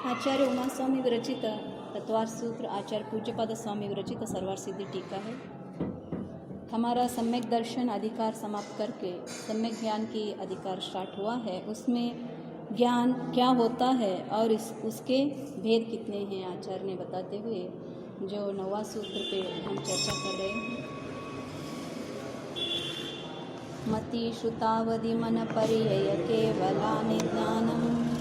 आचार्य उमा स्वामी विरचित तत्वार्थ सूत्र आचार्य पूज्यपाद स्वामी विरचित सर्वार्थ सिद्धि टीका है। हमारा सम्यक दर्शन अधिकार समाप्त करके सम्यक ज्ञान की अधिकार स्टार्ट हुआ है। उसमें ज्ञान क्या होता है और उसके भेद कितने हैं आचार्य ने बताते हुए जो 9वां सूत्र पे हम चर्चा कर रहे हैं। मति श्रुतावधि मन पर्यय केवलानि ज्ञानम्।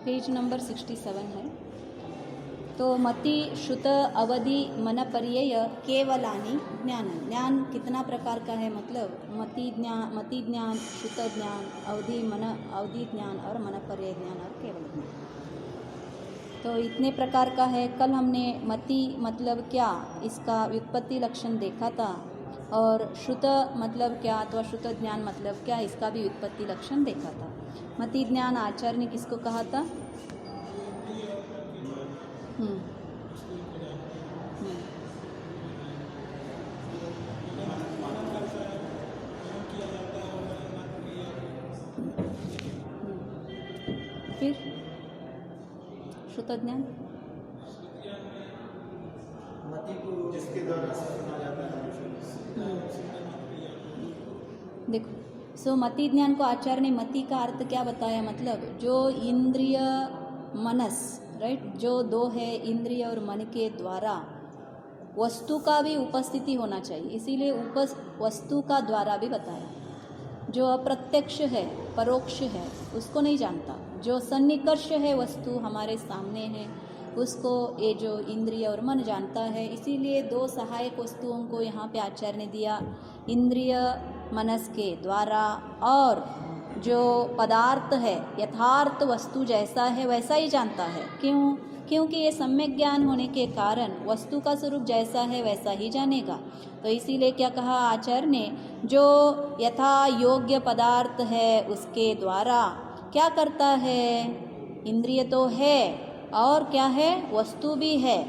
पेज नंबर 67 है। तो मति श्रुत अवधि मन पर्यय केवलानि ज्ञान। ज्ञान कितना प्रकार का है, मतलब मति ज्ञान, श्रुत ज्ञान, अवधि ज्ञान और मन पर्यय ज्ञान और केवल ज्ञान। तो इतने प्रकार का है। कल हमने मति मतलब क्या, इसका व्युत्पत्ति लक्षण देखा था, और श्रुत मतलब क्या अथवा श्रुत ज्ञान मतलब क्या, इसका भी व्युत्पत्ति लक्षण देखा था। मति ज्ञान आचार्य ने किसको कहा था? फिर श्रुत ज्ञान जिसके द्वारा सुना जाता है। देखो, सो मति ज्ञान को आचार्य ने मति का अर्थ क्या बताया, मतलब जो इंद्रिय मनस, राइट, जो दो है इंद्रिय और मन के द्वारा वस्तु का भी उपस्थिति होना चाहिए, इसीलिए वस्तु का द्वारा भी बताया। जो अप्रत्यक्ष है, परोक्ष है, उसको नहीं जानता। जो सन्निकर्ष है, वस्तु हमारे सामने है, उसको ये जो इंद्रिय और मन जानता है। इसीलिए दो सहायक वस्तुओं को यहाँ पे आचार्य ने दिया, इंद्रिय मनस के द्वारा, और जो पदार्थ है यथार्थ वस्तु जैसा है वैसा ही जानता है। क्यों? क्योंकि ये सम्यक ज्ञान होने के कारण वस्तु का स्वरूप जैसा है वैसा ही जानेगा। तो इसीलिए क्या कहा आचार्य ने, जो यथा योग्य पदार्थ है उसके द्वारा क्या करता है, इंद्रिय तो है और क्या है, वस्तु भी है।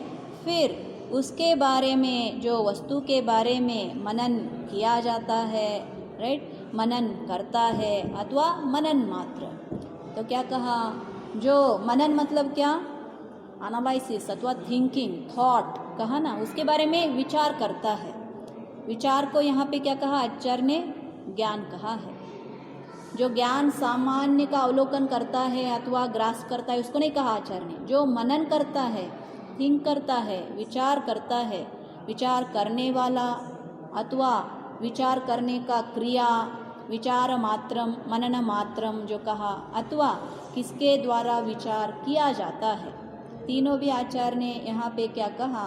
फिर उसके बारे में, जो वस्तु के बारे में मनन किया जाता है, राइट, मनन करता है अथवा मनन मात्र। तो क्या कहा, जो मनन मतलब क्या, एनालिसिस अथवा थिंकिंग, थॉट कहा ना, उसके बारे में विचार करता है। विचार को यहाँ पे क्या कहा आचार्य ने, ज्ञान कहा है। जो ज्ञान सामान्य का अवलोकन करता है अथवा ग्रास करता है उसको नहीं कहा आचार्य ने। जो मनन करता है, थिंक करता है, विचार करता है, विचार करने वाला अथवा विचार करने का क्रिया, विचार मात्रम, मनन मात्रम जो कहा, अथवा किसके द्वारा विचार किया जाता है, तीनों भी आचार्य ने यहाँ पे क्या कहा,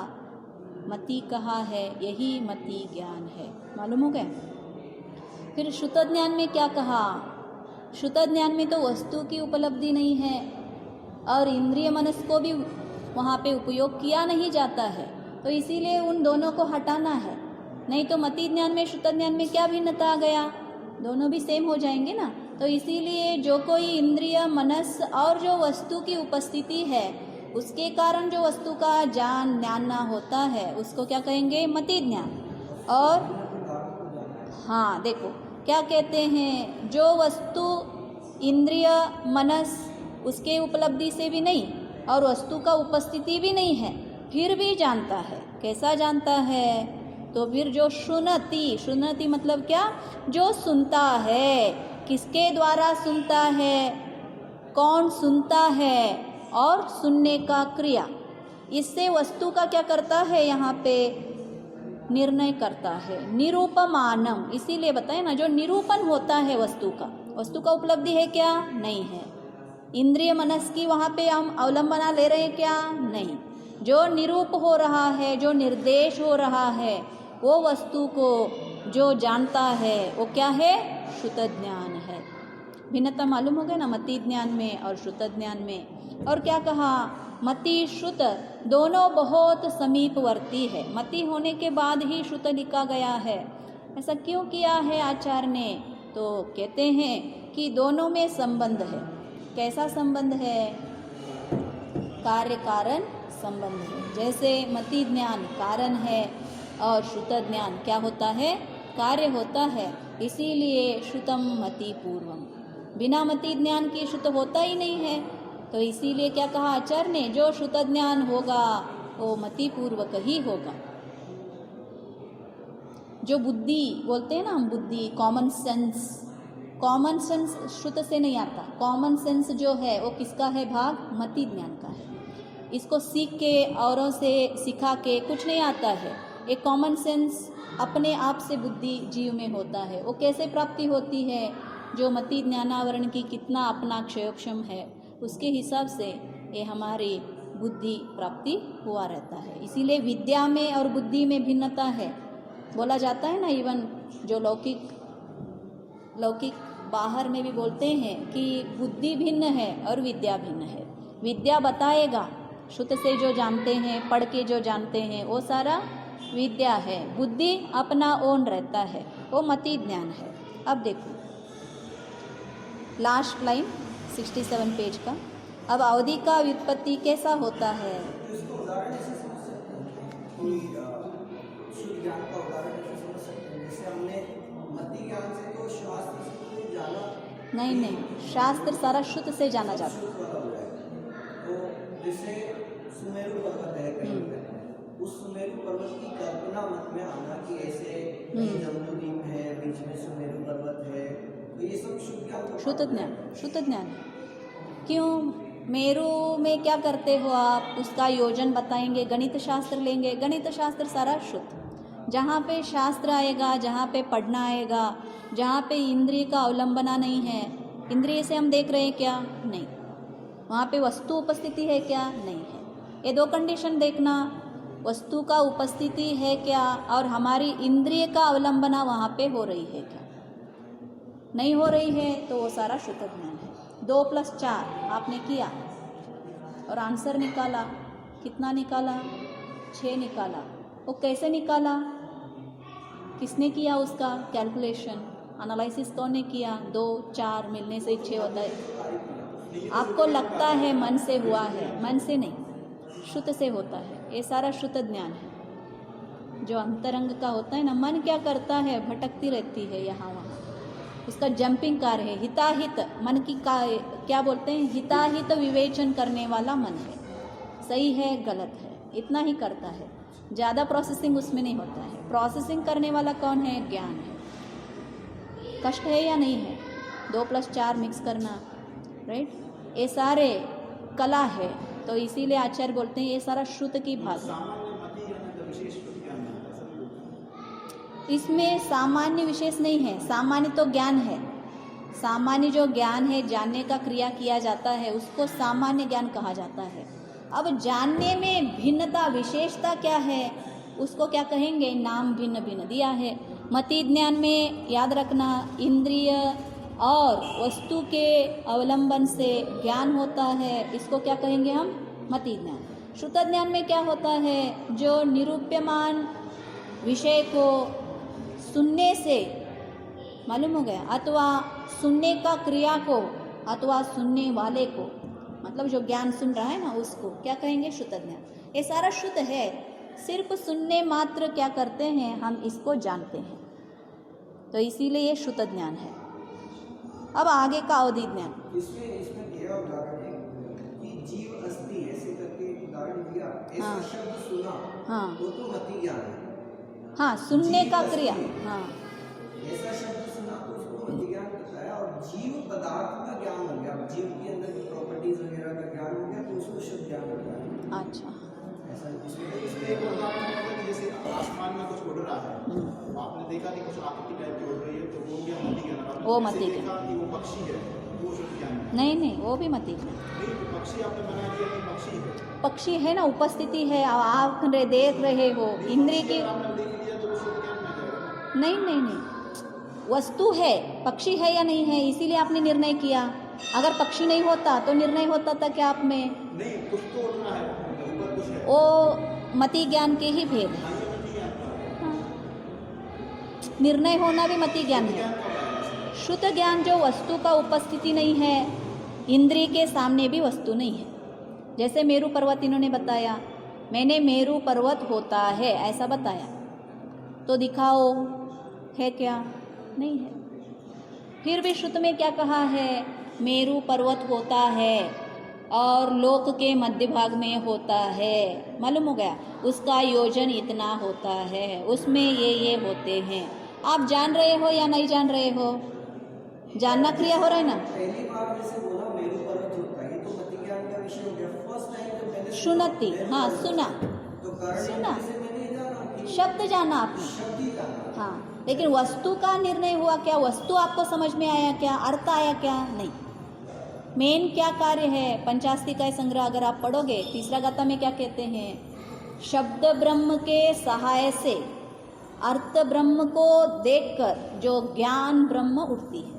मति कहा है। यही मति ज्ञान है। मालूम हो गया? फिर श्रुत ज्ञान में क्या कहा, श्रुत ज्ञान में तो वस्तु की उपलब्धि नहीं है और इंद्रिय मनस को भी वहाँ पे उपयोग किया नहीं जाता है, तो इसीलिए उन दोनों को हटाना है। नहीं तो मति ज्ञान में श्रुत ज्ञान में क्या भिन्नता आ गया, दोनों भी सेम हो जाएंगे ना। तो इसीलिए जो कोई इंद्रिय मनस और जो वस्तु की उपस्थिति है उसके कारण जो वस्तु का जानना होता है उसको क्या कहेंगे, मति ज्ञान। और हाँ देखो क्या कहते हैं, जो वस्तु इंद्रिय मनस उसके उपलब्धि से भी नहीं और वस्तु का उपस्थिति भी नहीं है फिर भी जानता है। कैसा जानता है, तो फिर जो श्रुणति मतलब क्या, जो सुनता है, किसके द्वारा सुनता है, कौन सुनता है, और सुनने का क्रिया, इससे वस्तु का क्या करता है, यहाँ पे निर्णय करता है। निरूपमानम, इसीलिए बताए ना, जो निरूपण होता है वस्तु का, वस्तु का उपलब्धि है क्या, नहीं है। इंद्रिय मनस की वहाँ पे हम अवलंबना ले रहे हैं क्या, नहीं। जो निरूप हो रहा है, जो निर्देश हो रहा है, वो वस्तु को जो जानता है वो क्या है, श्रुत ज्ञान है। भिन्नता मालूम हो गया ना मति ज्ञान में और श्रुत ज्ञान में। और क्या कहा, मति श्रुत दोनों बहुत समीपवर्ती है। मति होने के बाद ही श्रुत लिखा गया है। ऐसा क्यों किया है आचार्य ने, तो कहते हैं कि दोनों में संबंध है। कैसा संबंध है, कार्य कारण संबंध है। जैसे मति ज्ञान कारण है और श्रुत ज्ञान क्या होता है? कार्य होता है। इसीलिए श्रुतम मति पूर्वम, बिना मति ज्ञान की श्रुत होता ही नहीं है। तो इसीलिए क्या कहा आचार्य ने, जो श्रुत ज्ञान होगा वो मति पूर्वक ही होगा। जो बुद्धि बोलते हैं ना हम, बुद्धि, कॉमन सेंस श्रुत से नहीं आता। कॉमन सेंस जो है वो किसका है भाग? मति ज्ञान का है। इसको सीख के औरों से सिखा के कुछ नहीं आता है। एक कॉमन सेंस अपने आप से बुद्धि जीव में होता है। वो कैसे प्राप्ति होती है? जो मति ज्ञानावरण की कितना अपना क्षयोक्षम है उसके हिसाब से ये हमारी बुद्धि प्राप्ति हुआ रहता है। इसीलिए विद्या में और बुद्धि में भिन्नता है। बोला जाता है ना, इवन जो लौकिक बाहर में भी बोलते हैं कि बुद्धि भिन्न है और विद्या भिन्न है। विद्या बताएगा, श्रुत से जो जानते हैं, पढ़ के जो जानते हैं वो सारा विद्या है। बुद्धि अपना ओन रहता है, वो मति ज्ञान है। अब देखो लास्ट लाइन 67 पेज का। अब अवधि का व्युत्पत्ति कैसा होता है? नहीं, शास्त्र सारा शुद्ध से जाना जाता है। तो जैसे सुमेरु पर्वत है कहीं पे, उस सुमेरु पर्वत की कल्पना मत में आना कि ऐसे जम्बूद्वीप है, बीच में सुमेरु पर्वत है, तो ये सब शुद्ध ज्ञान। क्यों? मेरू में क्या करते हो आप? उसका योजन बताएंगे, गणित शास्त्र लेंगे, गणित शास्त्र सारा शुद्ध। जहाँ पे शास्त्र आएगा, जहाँ पे पढ़ना आएगा, जहाँ पे इंद्रिय का अवलंबना नहीं है, इंद्रिय से हम देख रहे हैं क्या? नहीं। वहाँ पे वस्तु उपस्थिति है क्या? नहीं है। ये दो कंडीशन देखना, वस्तु का उपस्थिति है क्या और हमारी इंद्रिय का अवलंबना वहाँ पे हो रही है क्या? नहीं हो रही है तो वो सारा शुद्ध ज्ञान है। 2 + 4 आपने किया और आंसर निकाला, कितना निकाला? 6 निकाला। वो कैसे निकाला? किसने किया उसका कैलकुलेशन, एनालिसिस कौन ने किया? 2 4 मिलने से 6 होता है। आपको लगता है मन से हुआ है, मन से नहीं, शुद्ध से होता है। ये सारा शुद्ध ज्ञान है। जो अंतरंग का होता है ना, मन क्या करता है? भटकती रहती है यहाँ वहाँ, उसका जंपिंग कार है। हिताहित मन की क्या बोलते हैं? हिताहित विवेचन करने वाला मन है। सही है गलत है इतना ही करता है, ज़्यादा प्रोसेसिंग उसमें नहीं होता है। प्रोसेसिंग करने वाला कौन है? ज्ञान है। कष्ट है या नहीं है? 2 + 4 मिक्स करना, राइट? ये सारे कला है। तो इसीलिए आचार्य बोलते हैं ये सारा श्रुत की भाग है। इसमें सामान्य विशेष नहीं है, सामान्य तो ज्ञान है। सामान्य जो ज्ञान है, जानने का क्रिया किया जाता है, उसको सामान्य ज्ञान कहा जाता है। अब जानने में भिन्नता, विशेषता क्या है, उसको क्या कहेंगे? नाम भिन्न भिन्न दिया है। मति ज्ञान में याद रखना, इंद्रिय और वस्तु के अवलंबन से ज्ञान होता है, इसको क्या कहेंगे हम? मति ज्ञान। श्रुत ज्ञान में क्या होता है? जो निरूप्यमान विषय को सुनने से मालूम हो गया, अथवा सुनने का क्रिया को, अथवा सुनने वाले को, मतलब जो ज्ञान सुन रहा है ना, उसको क्या कहेंगे? शुद्ध ज्ञान। ये सारा शुद्ध है। सिर्फ सुनने मात्र क्या करते हैं हम? इसको जानते हैं। तो इसीलिए ये शुद्ध ज्ञान है। अब आगे का अवधि ज्ञान। इसमें दिया उदाहरण है कि जीव अस्थि ऐसे करके उदाहरण दिया, ऐसा शब्द सुना, हाँ, वो तो मति ज्ञान है। हाँ, सुनने का क्रिया, हाँ, ऐसा शब्द सुना तो उसको मति ज्ञान बताया। और जीव पदार्थ का ज्ञान हो गया, जीव के अंदर की प्रॉपर्टीज वगैरह का ज्ञान हो गया, तो उसको शुद्ध ज्ञान होता है। अच्छा, ऐसा इसमें एक उदाहरण है कि जैसे आसमान में कुछ उड़ रहा है, आपने देखा कि कुछ आकृति टाइप की उड़ रही है, तो वो क्या मति ज्ञान? वो मति ज्ञान। देखा कि वो पक्षी है, वो शुद्ध ज्ञान है। नहीं, वो भी मति ज्ञान। नहीं, पक्षी आपने बना दिया कि पक्षी है, पक्षी है ना, उपस्थिति है, आप देख रहे हो, इंद्रिय की आपने देख लिया तो वो शुद्ध ज्ञान में जाएगा। नहीं, वस्तु है, पक्षी है या नहीं है, इसीलिए आपने निर्णय किया। अगर पक्षी नहीं होता तो निर्णय होता था क्या आप में? नहीं, कुछ तो उड़ना है, ऊपर कुछ है। वो मति ज्ञान के ही भेद है। हाँ। निर्णय होना भी मति ज्ञान है। शुद्ध ज्ञान जो वस्तु का उपस्थिति नहीं है, इंद्रिय के सामने भी वस्तु नहीं है। जैसे मेरू पर्वत इन्होंने बताया, मैंने मेरू पर्वत होता है ऐसा बताया, तो दिखाओ, है क्या? नहीं है। फिर भी श्रुत में क्या कहा है? मेरू पर्वत होता है और लोक के मध्य भाग में होता है, मालूम हो गया? उसका योजन इतना होता है, उसमें ये होते हैं। आप जान रहे हो या नहीं जान रहे हो? जानना क्रिया हो रहा है ना? पहली बार जैसे बोला मेरू पर्वत होता है, ये तो मति ज्ञान का विषय हो गया। फर्स्ट टाइम जब मैंने सुनती, हाँ सुना, तो कारण सुना। से मैंने जाना कि शब्द जाना आपने, शब्द ही जाना। हाँ, लेकिन वस्तु का निर्णय हुआ क्या? वस्तु आपको समझ में आया क्या? अर्थ आया क्या? नहीं। मेन क्या कार्य है? पंचास्तिकाय संग्रह अगर आप पढ़ोगे, तीसरा गाथा में क्या कहते हैं? शब्द ब्रह्म के सहाय से अर्थ ब्रह्म को देखकर जो ज्ञान ब्रह्म उठती है।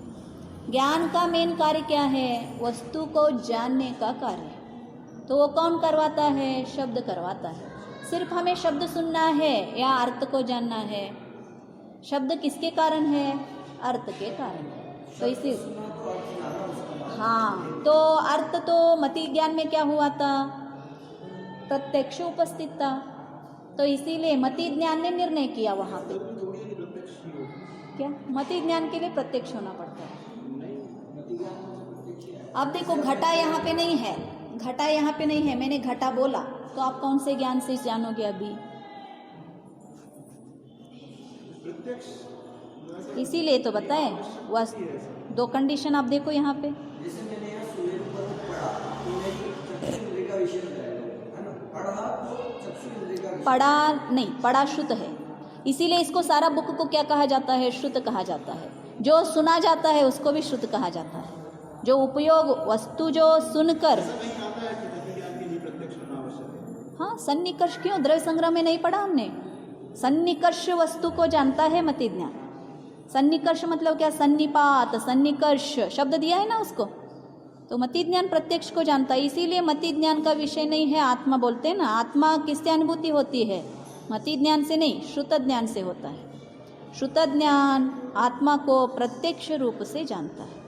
ज्ञान का मेन कार्य क्या है? वस्तु को जानने का कार्य है। तो वो कौन करवाता है? शब्द करवाता है। सिर्फ हमें शब्द सुनना है या अर्थ को जानना है? शब्द किसके कारण है? अर्थ के कारण है। तो इसी, हाँ, तो अर्थ तो मति ज्ञान में क्या हुआ था? प्रत्यक्ष उपस्थित था। तो इसीलिए मति ज्ञान ने निर्णय किया वहाँ पे। क्या? मति ज्ञान के लिए प्रत्यक्ष होना पड़ता है। अब देखो, घटा यहाँ पे नहीं है, घटा यहाँ पे नहीं है, मैंने घटा बोला, तो आप कौन से ज्ञान से जानोगे? अभी इसीलिए तो बताए बस दो कंडीशन। आप देखो यहाँ पे, जैसे मैंने यहाँ सुमेरु पर्वत पढ़ा तो मेरी चक्षु इंद्रिय का विषय है ना, पढ़ा तो चक्षु इंद्रिय का विषय। पढ़ा नहीं, पढ़ा श्रुत है, इसीलिए इसको सारा बुक को क्या कहा जाता है? श्रुत कहा जाता है। जो सुना जाता है उसको भी श्रुत कहा जाता है। जो उपयोग वस्तु जो सुनकर, हाँ, सन्निकर्ष क्यों? द्रव्य संग्रह में नहीं पढ़ा हमने? सन्निकर्ष वस्तु को जानता है मति ज्ञान। सन्निकर्ष मतलब क्या? सन्निपात, सन्निकर्ष शब्द दिया है ना उसको। तो मति ज्ञान प्रत्यक्ष को जानता है, इसीलिए मति ज्ञान का विषय नहीं है। आत्मा बोलते हैं ना, आत्मा किससे अनुभूति होती है? मति ज्ञान से नहीं, श्रुत ज्ञान से होता है। श्रुत ज्ञान आत्मा को प्रत्यक्ष रूप से जानता है।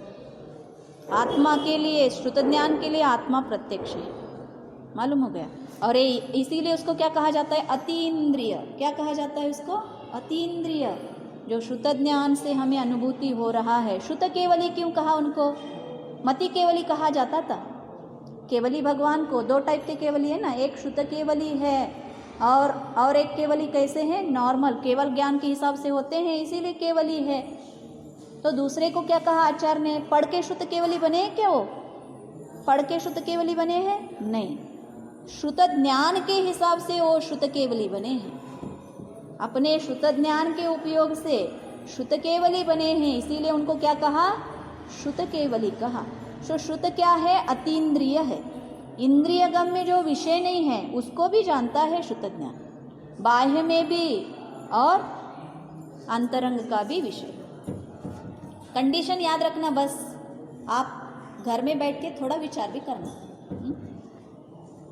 आत्मा के लिए, श्रुत ज्ञान के लिए आत्मा प्रत्यक्ष है, मालूम हो गया? और इसीलिए उसको क्या कहा जाता है? अतीन्द्रिय। क्या कहा जाता है उसको? अतीन्द्रिय। जो श्रुत ज्ञान से हमें अनुभूति हो रहा है। श्रुत केवली क्यों कहा उनको? मति केवली कहा जाता था। केवली भगवान को, दो टाइप के केवली है ना, एक श्रुत केवली है और एक केवली कैसे है? नॉर्मल, केवल ज्ञान के हिसाब से होते हैं, इसीलिए केवली है। तो दूसरे को क्या कहा आचार्य ने? पढ़ के श्रुत केवली बने हैं क्या? वो पढ़ के श्रुत केवली बने हैं? नहीं, श्रुत ज्ञान के हिसाब से वो श्रुत केवली बने हैं। अपने श्रुत ज्ञान के उपयोग से श्रुत केवली बने हैं, इसीलिए उनको क्या कहा? श्रुत केवली कहा। तो श्रुत क्या है? अतीन्द्रिय है। इंद्रिय गम्य जो विषय नहीं है उसको भी जानता है श्रुत ज्ञान, बाह्य में भी और अंतरंग का भी विषय। कंडीशन याद रखना, बस आप घर में बैठ के थोड़ा विचार भी करना,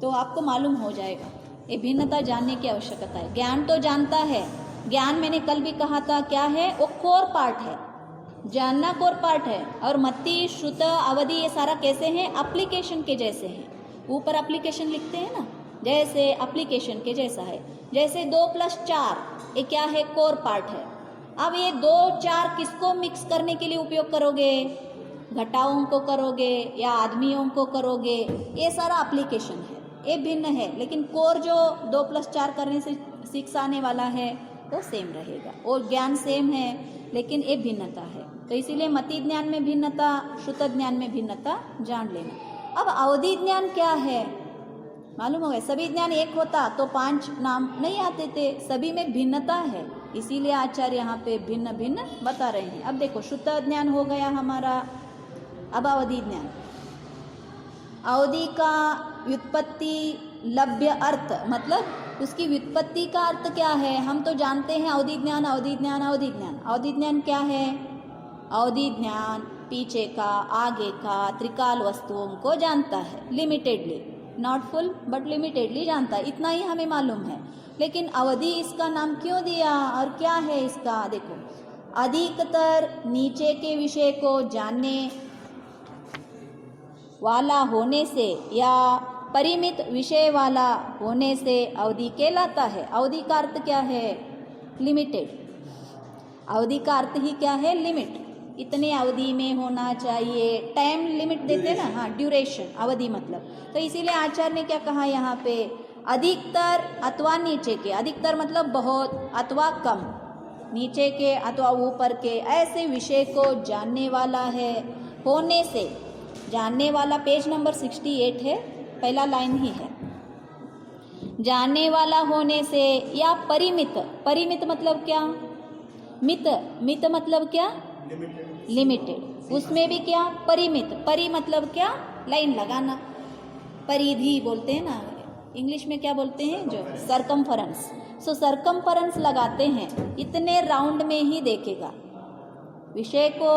तो आपको मालूम हो जाएगा। ये भिन्नता जानने की आवश्यकता है। ज्ञान तो जानता है, ज्ञान मैंने कल भी कहा था क्या है? वो कोर पार्ट है, जानना कोर पार्ट है। और मति, श्रुत, अवधि ये सारा कैसे हैं? एप्लीकेशन के जैसे हैं। ऊपर एप्लीकेशन लिखते हैं ना, जैसे एप्लीकेशन के जैसा है। जैसे 2+4 ये क्या है? कोर पार्ट है। अब ये 2-4 किसको मिक्स करने के लिए उपयोग करोगे? घटाओं को करोगे या आदमियों को करोगे? ये सारा एप्लीकेशन है, ये भिन्न है। लेकिन कोर जो 2+4 करने से 6 आने वाला है वो सेम रहेगा, और ज्ञान सेम है, लेकिन ये भिन्नता है। तो इसीलिए मति ज्ञान में भिन्नता, श्रुत ज्ञान में भिन्नता जान लेना। अब अवधि ज्ञान क्या है? मालूम हो गया? सभी ज्ञान एक होता तो 5 नाम नहीं आते थे, सभी में भिन्नता है, इसीलिए आचार्य यहाँ पे भिन्न भिन्न बता रहे हैं। अब देखो, श्रुत ज्ञान हो गया हमारा। अब अवधि ज्ञान, अवधि का व्युत्पत्ति, लभ्य अर्थ, मतलब उसकी व्युत्पत्ति का अर्थ क्या है? हम तो जानते हैं अवधि ज्ञान, अवधि ज्ञान, अवधि ज्ञान। अवधि ज्ञान क्या है? अवधि ज्ञान पीछे का, आगे का, त्रिकाल वस्तुओं को जानता है लिमिटेडली, नॉट फुल बट लिमिटेडली जानता है, इतना ही हमें मालूम है। लेकिन अवधि इसका नाम क्यों दिया और क्या है इसका? देखो, अधिकतर नीचे के विषय को जानने वाला होने से या परिमित विषय वाला होने से अवधि कहलाता है। अवधि का अर्थ क्या है? लिमिटेड। अवधि का अर्थ ही क्या है? लिमिट। इतने अवधि में होना चाहिए, टाइम लिमिट देते हैं ना, हाँ, ड्यूरेशन, अवधि मतलब। तो इसीलिए आचार्य ने क्या कहा यहाँ पे? अधिकतर अथवा नीचे के, अधिकतर मतलब बहुत अथवा कम, नीचे के अथवा ऊपर के ऐसे विषय को जानने वाला है, होने से, जानने वाला पेज नंबर 68 है, पहला लाइन ही है। जानने वाला होने से या परिमित, परिमित मतलब क्या? मित, मित मतलब क्या? लिमिटेड। उसमें भी क्या? परिमित, परि मतलब क्या? लाइन लगाना, परिधि बोलते हैं ना, इंग्लिश में क्या बोलते हैं? जो सरकमफरेंस। सो सरकमफरेंस लगाते हैं, इतने राउंड में ही देखेगा, विषय को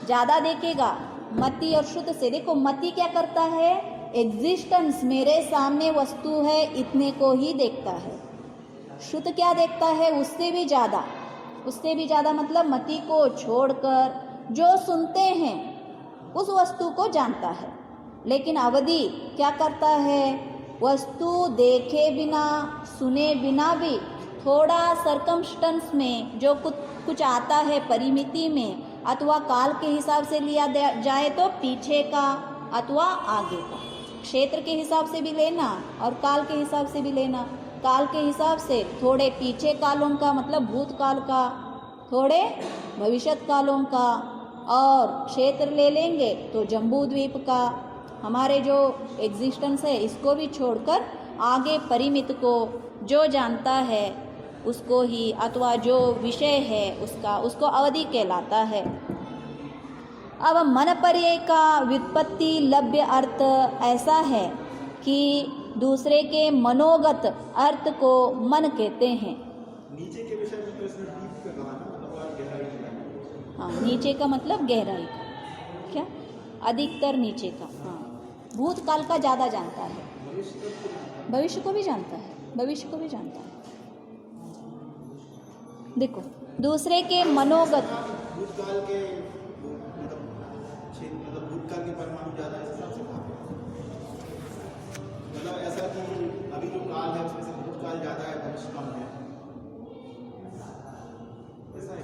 ज़्यादा देखेगा। मति और श्रुत से देखो, मति क्या करता है? एग्जिस्टेंस, मेरे सामने वस्तु है, इतने को ही देखता है। श्रुत क्या देखता है? उससे भी ज़्यादा, उससे भी ज़्यादा मतलब मति को छोड़कर जो सुनते हैं उस वस्तु को जानता है। लेकिन अवधि क्या करता है? वस्तु देखे बिना, सुने बिना भी थोड़ा सरकमस्टेंस में जो कुछ आता है परिमिति में, अथवा काल के हिसाब से लिया जाए तो पीछे का अथवा आगे का, क्षेत्र के हिसाब से भी लेना और काल के हिसाब से भी लेना। काल के हिसाब से थोड़े पीछे कालों का मतलब भूतकाल का, थोड़े भविष्यत कालों का, और क्षेत्र ले लेंगे तो जम्बू द्वीप का, हमारे जो एग्जिस्टेंस है इसको भी छोड़कर आगे परिमित को जो जानता है उसको ही, अथवा जो विषय है उसका, उसको अवधि कहलाता है। अब मन पर्याय का व्युत्पत्ति लभ्य अर्थ ऐसा है कि दूसरे के मनोगत अर्थ को मन कहते हैं। नीचे के विषय में तो इसमें डीप का कहा ना, मतलब और गहराई का। हाँ, नीचे का मतलब गहराई का, क्या? अधिकतर नीचे का। हाँ, भूतकाल का ज़्यादा जानता है, भविष्य को भी जानता है, भविष्य को भी जानता है। देखो, दूसरे के मनोगत, भूतकाल के मतलब भूतकाल के परमाणु ज़्यादा है, इस हिसाब से कहा। मतलब ऐसा कि अभी जो काल है उसमें से भूतकाल ज़्यादा है, भविष्य कम है, ऐसा है?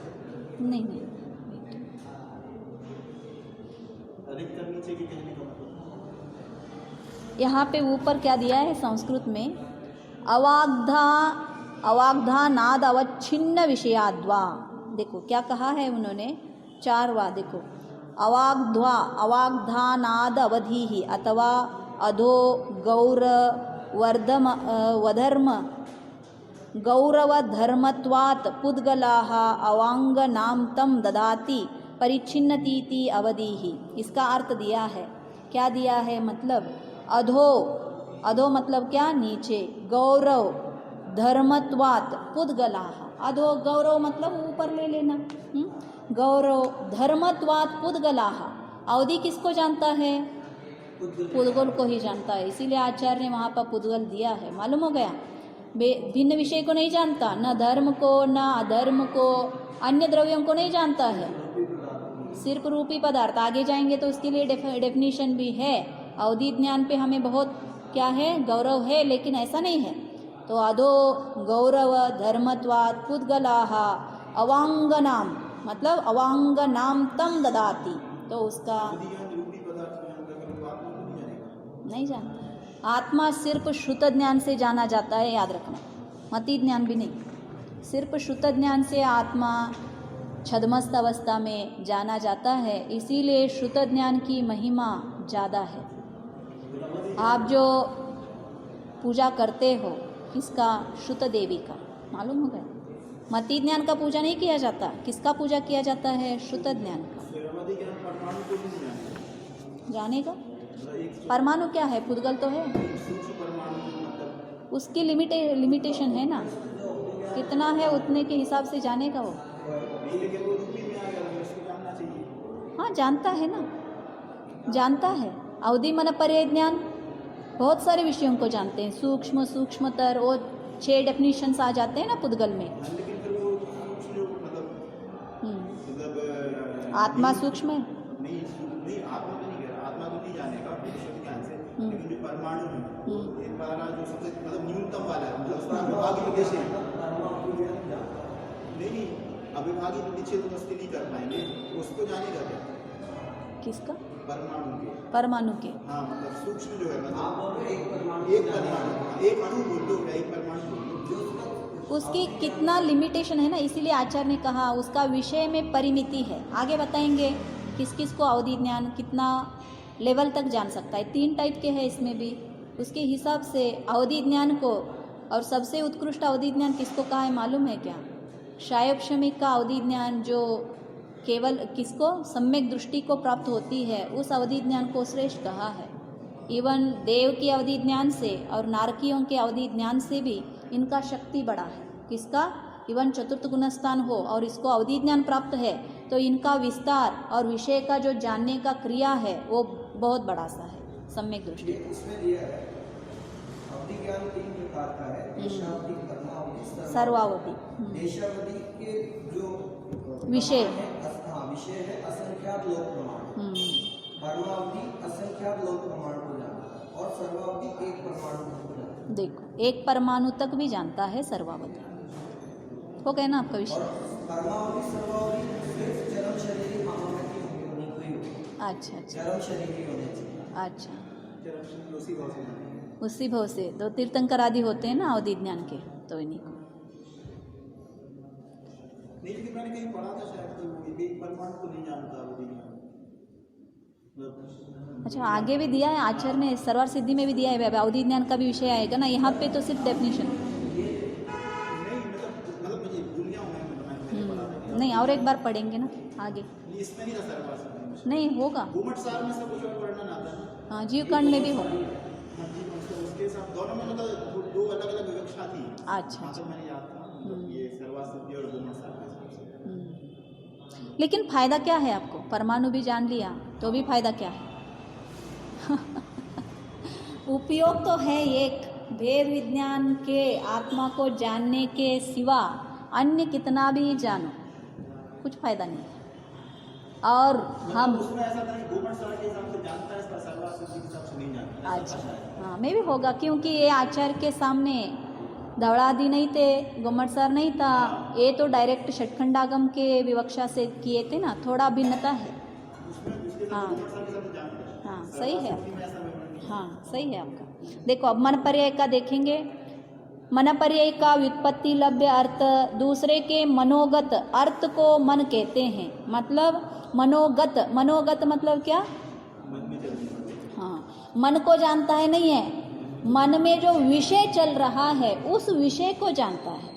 नहीं नहीं, अधिकतर नीचे के कहने का मतलब यहाँ पे ऊपर क्या दिया है संस्कृत में? अवाग्धानाद अवच्छिन्न विषयाद्वा। देखो क्या कहा है उन्होंने, 4 वा देखो, अवाग्धानाद अवधि ही अथवा अधो गौर वर्धम वधर्म गौरवधर्मत्वात् पुद्गलाः अवांगनाम तम ददाति परिच्छिन्नतीति अवधि ही। इसका अर्थ दिया है, क्या दिया है? मतलब अधो, अधो मतलब क्या? नीचे, गौरव धर्मत्वात् पुद्गलाः, अधो गौरव मतलब ऊपर ले लेना, गौरव धर्मत्वात् पुद्गलाः। अवधि किसको जानता है? पुद्गल को ही जानता है, इसीलिए आचार्य ने वहाँ पर पुद्गल दिया है। मालूम हो गया? भिन्न विषय को नहीं जानता, न धर्म को न अधर्म को, अन्य द्रव्यों को नहीं जानता है, सिर्फ रूपी पदार्थ। आगे जाएंगे तो उसके लिए डेफिनेशन भी है। अवधि ज्ञान पे हमें बहुत क्या है? गौरव है, लेकिन ऐसा नहीं है। तो अधो गौरव धर्मत्वात् पुद्गलाः अवांगनाम मतलब अवांगनाम तम ददाति, तो उसका नहीं जानता। आत्मा सिर्फ श्रुत ज्ञान से जाना जाता है, याद रखना, मति ज्ञान भी नहीं। सिर्फ श्रुत ज्ञान से आत्मा छद्मस्त अवस्था में जाना जाता है, इसीलिए श्रुत ज्ञान की महिमा ज़्यादा है। आप जो पूजा करते हो किसका? श्रुत देवी का, मालूम हो गया? मति ज्ञान का पूजा नहीं किया जाता, किसका पूजा किया जाता है? श्रुत ज्ञान का। जानेगा परमाणु क्या है? पुद्गल तो है, उसकी लिमिटेशन है ना, कितना है उतने के हिसाब से जानेगा वो। हाँ, जानता है ना, जानता है। अवधि मन पर्याय ज्ञान बहुत सारे विषयों को जानते हैं, सूक्ष्म सूक्ष्मतर, और 6 डेफिनेशंस आ जाते हैं ना पुद्गल में। आत्मा सूक्ष्म है, नहीं आत्मा तो नहीं कह रहा, आत्मा तो नहीं जानेगा विशुद्ध ज्ञान से, लेकिन जो परमाणु है एक वाला जो सबसे मतलब न्यूनतम वाला है, मतलब उसका आगे कैसे है नहीं, अविभागी विच्छेद मस्ती नहीं कर पाएंगे, उसको जानेगा क्या? किसका? परमाणु के। परमाणु के। हाँ, मतलब सूक्ष्म जो है, आप मतलब बोल रहे एक परमाणु, एक अणु बोल दो या एक परमाणु बोल दो, उसकी कितना लिमिटेशन है ना, इसीलिए आचार्य ने कहा उसका विषय में परिमिति है। आगे बताएंगे किस किस को अवधि ज्ञान कितना लेवल तक जान सकता है। 3 टाइप के हैं इसमें भी, उसके हिसाब से अवधि ज्ञान को, और सबसे उत्कृष्ट अवधि ज्ञान किसको कहा है मालूम है क्या? शायोपशमिक का अवधि ज्ञान, जो केवल किसको सम्यक दृष्टि को प्राप्त होती है, उस अवधि ज्ञान को श्रेष्ठ कहा है। इवन देव की अवधि ज्ञान से और नारकियों के अवधि ज्ञान से भी इनका शक्ति बड़ा है। किसका? इवन चतुर्थ गुणस्थान हो और इसको अवधि ज्ञान प्राप्त है तो इनका विस्तार और विषय का जो जानने का क्रिया है वो बहुत बड़ा सा है सम्यक दृष्टि। इसमें दिया है अवधि ज्ञान 3 प्रकार का है, देशावधि, कर्मावधि, सर्वावधि। देशावधि के जो विषय है, हाँ, विषय है असंख्यात लोक प्रमाण। कर्मावधि असंख्यात लोक प्रमाण को जानता है और सर्वावधि एक परमाणु को जानता है। देखो, एक परमाणु तक भी जानता है सर्वावधि। हो गया ना आपका विषय? कर्मावधि सर्वावधि सिर्फ चरम शरीरी महामय की होनी कोई हो। अच्छा अच्छा चरम शरीरी होने चाहिए। अच्छा, उसी भाव से जानेंगे। उसी भाव से 2 तीर्थंकर आदि होते हैं ना अवधि ज्ञान के, तो इन्हीं को। नहीं, लेकिन मैंने कहीं पढ़ा था शायद कि वो एक परमाणु को नहीं जानता वो भी। अच्छा, आगे भी दिया है आचार्य ने, सर्वार सिद्धि में भी दिया है, अवधि ज्ञान का भी विषय आएगा ना, यहाँ पे तो सिर्फ डेफिनेशन। नहीं, और एक बार पढ़ेंगे ना आगे। इसमें नहीं था सर्वार, नहीं होगा, घूमट सार में सब कुछ वर्णन आता है। हाँ, जीवकांड में भी होगा। उसके साथ दोनों में मतलब 2 अलग-अलग विवक्षा थी। अच्छा हाँ, तो मैंने याद था ये सर्वार सिद्धि और घूमट सार के हिसाब से। लेकिन फायदा क्या है आपको? परमाणु भी जान लिया तो भी फायदा क्या है? उपयोग तो है एक, भेद विज्ञान के आत्मा को जानने के सिवा अन्य कितना भी जानो कुछ फायदा नहीं है। और हम उसमें ऐसा था कि घूमट सार के हिसाब से जानता है, इसका सर्वार सिद्धि के हिसाब से नहीं जानता। अच्छा, हाँ, मैं भी होगा, क्योंकि ये आचार्य के सामने धवड़ादि नहीं थे, गोमटसार नहीं था, ये तो डायरेक्ट षटखंडागम के विवक्षा से किए थे ना, थोड़ा भिन्नता है। हाँ हाँ, सही है, हाँ सही है आपका। देखो, अब मन पर्याय का देखेंगे। मन पर्याय का व्युत्पत्ति लभ्य अर्थ, दूसरे के मनोगत अर्थ को मन कहते हैं। मतलब मनोगत, मनोगत मतलब क्या? हाँ, मन को जानता है नहीं है, मन में जो विषय चल रहा है उस विषय को जानता है,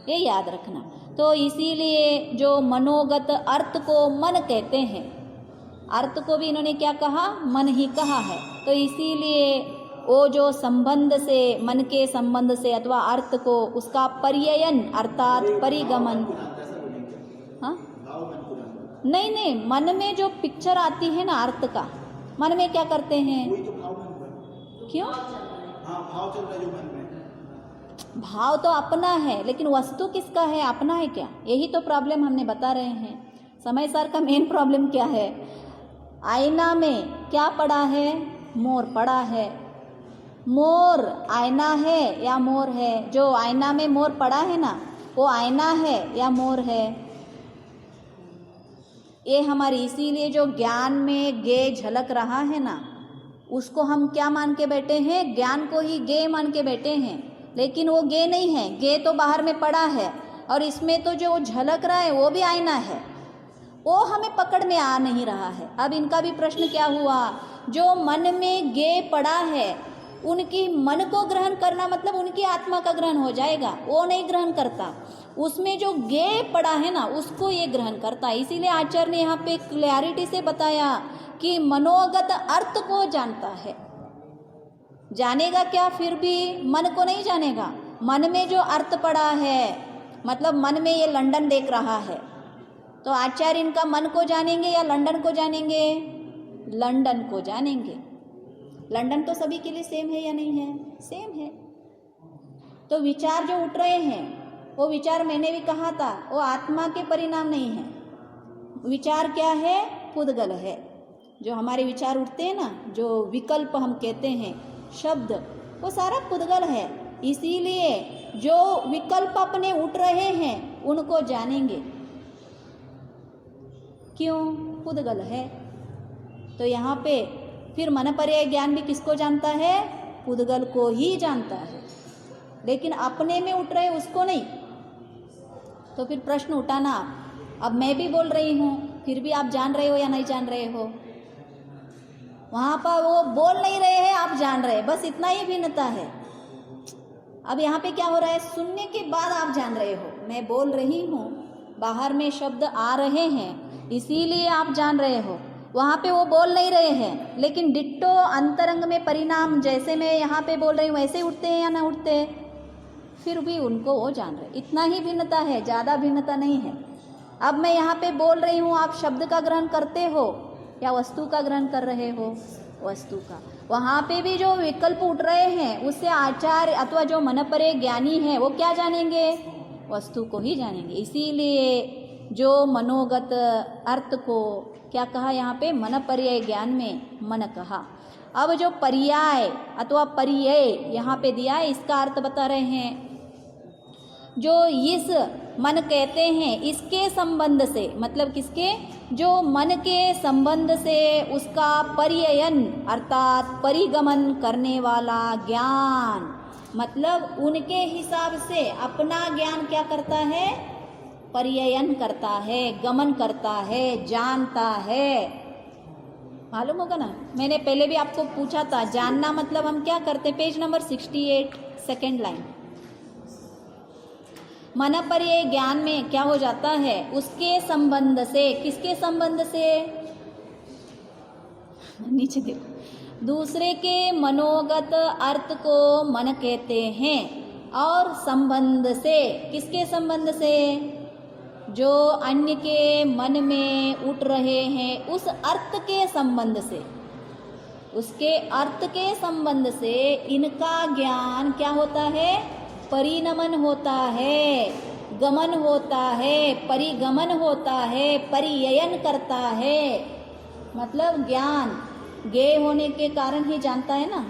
ये याद रखना। तो इसीलिए जो मनोगत अर्थ को मन कहते हैं, अर्थ को भी इन्होंने क्या कहा? मन ही कहा है। तो इसीलिए वो जो संबंध से, मन के संबंध से अथवा अर्थ को, उसका पर्ययन अर्थात परिगमन। हाँ, नहीं नहीं, मन में जो पिक्चर आती है ना अर्थ का, मन में क्या करते हैं? क्यों? हाँ, भाव चल रहा है जो मन में। भाव तो अपना है, लेकिन वस्तु किसका है? अपना है क्या? यही तो प्रॉब्लम हमने बता रहे हैं। समय सार का मेन प्रॉब्लम क्या है? आईना में क्या पड़ा है? मोर पड़ा है। मोर आईना है या मोर है? जो आईना में मोर पड़ा है ना, वो आईना है या मोर है? ये हमारी, इसीलिए जो ज्ञान में गे झलक रहा है ना, उसको हम क्या मान के बैठे हैं? ज्ञान को ही गे मान के बैठे हैं, लेकिन वो गे नहीं है। गे तो बाहर में पड़ा है, और इसमें तो जो झलक रहा है वो भी आईना है, वो हमें पकड़ में आ नहीं रहा है। अब इनका भी प्रश्न क्या हुआ? जो मन में गे पड़ा है, उनकी मन को ग्रहण करना मतलब उनकी आत्मा का ग्रहण हो जाएगा, वो नहीं ग्रहण करता। उसमें जो गे पड़ा है ना, उसको ये ग्रहण करता है। इसीलिए आचार्य ने यहाँ पे क्लैरिटी से बताया कि मनोगत अर्थ को जानता है। जानेगा क्या? फिर भी मन को नहीं जानेगा। मन में जो अर्थ पड़ा है, मतलब मन में ये लंदन देख रहा है, तो आचार्य इनका मन को जानेंगे या लंदन को जानेंगे? लंदन को जानेंगे। लंदन तो सभी के लिए सेम है या नहीं है? सेम है। तो विचार जो उठ रहे हैं, वो विचार मैंने भी कहा था, वो आत्मा के परिणाम नहीं है। विचार क्या है? पुद्गल है। जो हमारे विचार उठते हैं ना, जो विकल्प हम कहते हैं, शब्द, वो सारा पुद्गल है। इसीलिए जो विकल्प अपने उठ रहे हैं उनको जानेंगे। क्यों? पुद्गल है। तो यहाँ पे फिर मन पर्याय ज्ञान भी किसको जानता है? पुद्गल को ही जानता है, लेकिन अपने में उठ रहे उसको नहीं। तो फिर प्रश्न उठाना, अब मैं भी बोल रही हूँ, फिर भी आप जान रहे हो या नहीं जान रहे हो? वहाँ पर वो बोल नहीं रहे हैं, आप जान रहे हैं, बस इतना ही भिन्नता है। अब यहाँ पे क्या हो रहा है? सुनने के बाद आप जान रहे हो, मैं बोल रही हूँ, बाहर में शब्द आ रहे हैं, इसीलिए आप जान रहे हो। वहाँ पे वो बोल नहीं रहे हैं, लेकिन डिट्टो अंतरंग में परिणाम जैसे मैं यहाँ पे बोल रही हूँ वैसे उठते हैं या ना उठते हैं, फिर भी उनको वो जान रहे। इतना ही भिन्नता है, ज़्यादा भिन्नता नहीं है। अब मैं यहाँ पे बोल रही हूँ, आप शब्द का ग्रहण करते हो या वस्तु का ग्रहण कर रहे हो? वस्तु का। वहाँ पे भी जो विकल्प उठ रहे हैं उससे आचार्य अथवा जो मनपरे ज्ञानी है वो क्या जानेंगे? वस्तु को ही जानेंगे। इसीलिए जो मनोगत अर्थ को क्या कहा यहाँ पे? मन पर्याय ज्ञान में मन कहा। अब जो पर्याय अथवा पर्याय यहाँ पे दिया है, इसका अर्थ बता रहे हैं। जो इस मन कहते हैं इसके संबंध से, मतलब किसके? जो मन के संबंध से उसका पर्ययन अर्थात परिगमन करने वाला ज्ञान, मतलब उनके हिसाब से अपना ज्ञान क्या करता है? पर्ययन करता है, गमन करता है, जानता है। मालूम होगा ना, मैंने पहले भी आपको पूछा था, जानना मतलब हम क्या करते? Page number 68 second line. मन पर्याय ज्ञान में क्या हो जाता है? उसके संबंध से, किसके संबंध से? नीचे देखो, दूसरे के मनोगत अर्थ को मन कहते हैं, और संबंध से, किसके संबंध से? जो अन्य के मन में उठ रहे हैं उस अर्थ के संबंध से, उसके अर्थ के संबंध से इनका ज्ञान क्या होता है? परिणमन होता है, गमन होता है, परिगमन होता है, परिययन करता है। मतलब ज्ञान ज्ञेय होने के कारण ही जानता है ना।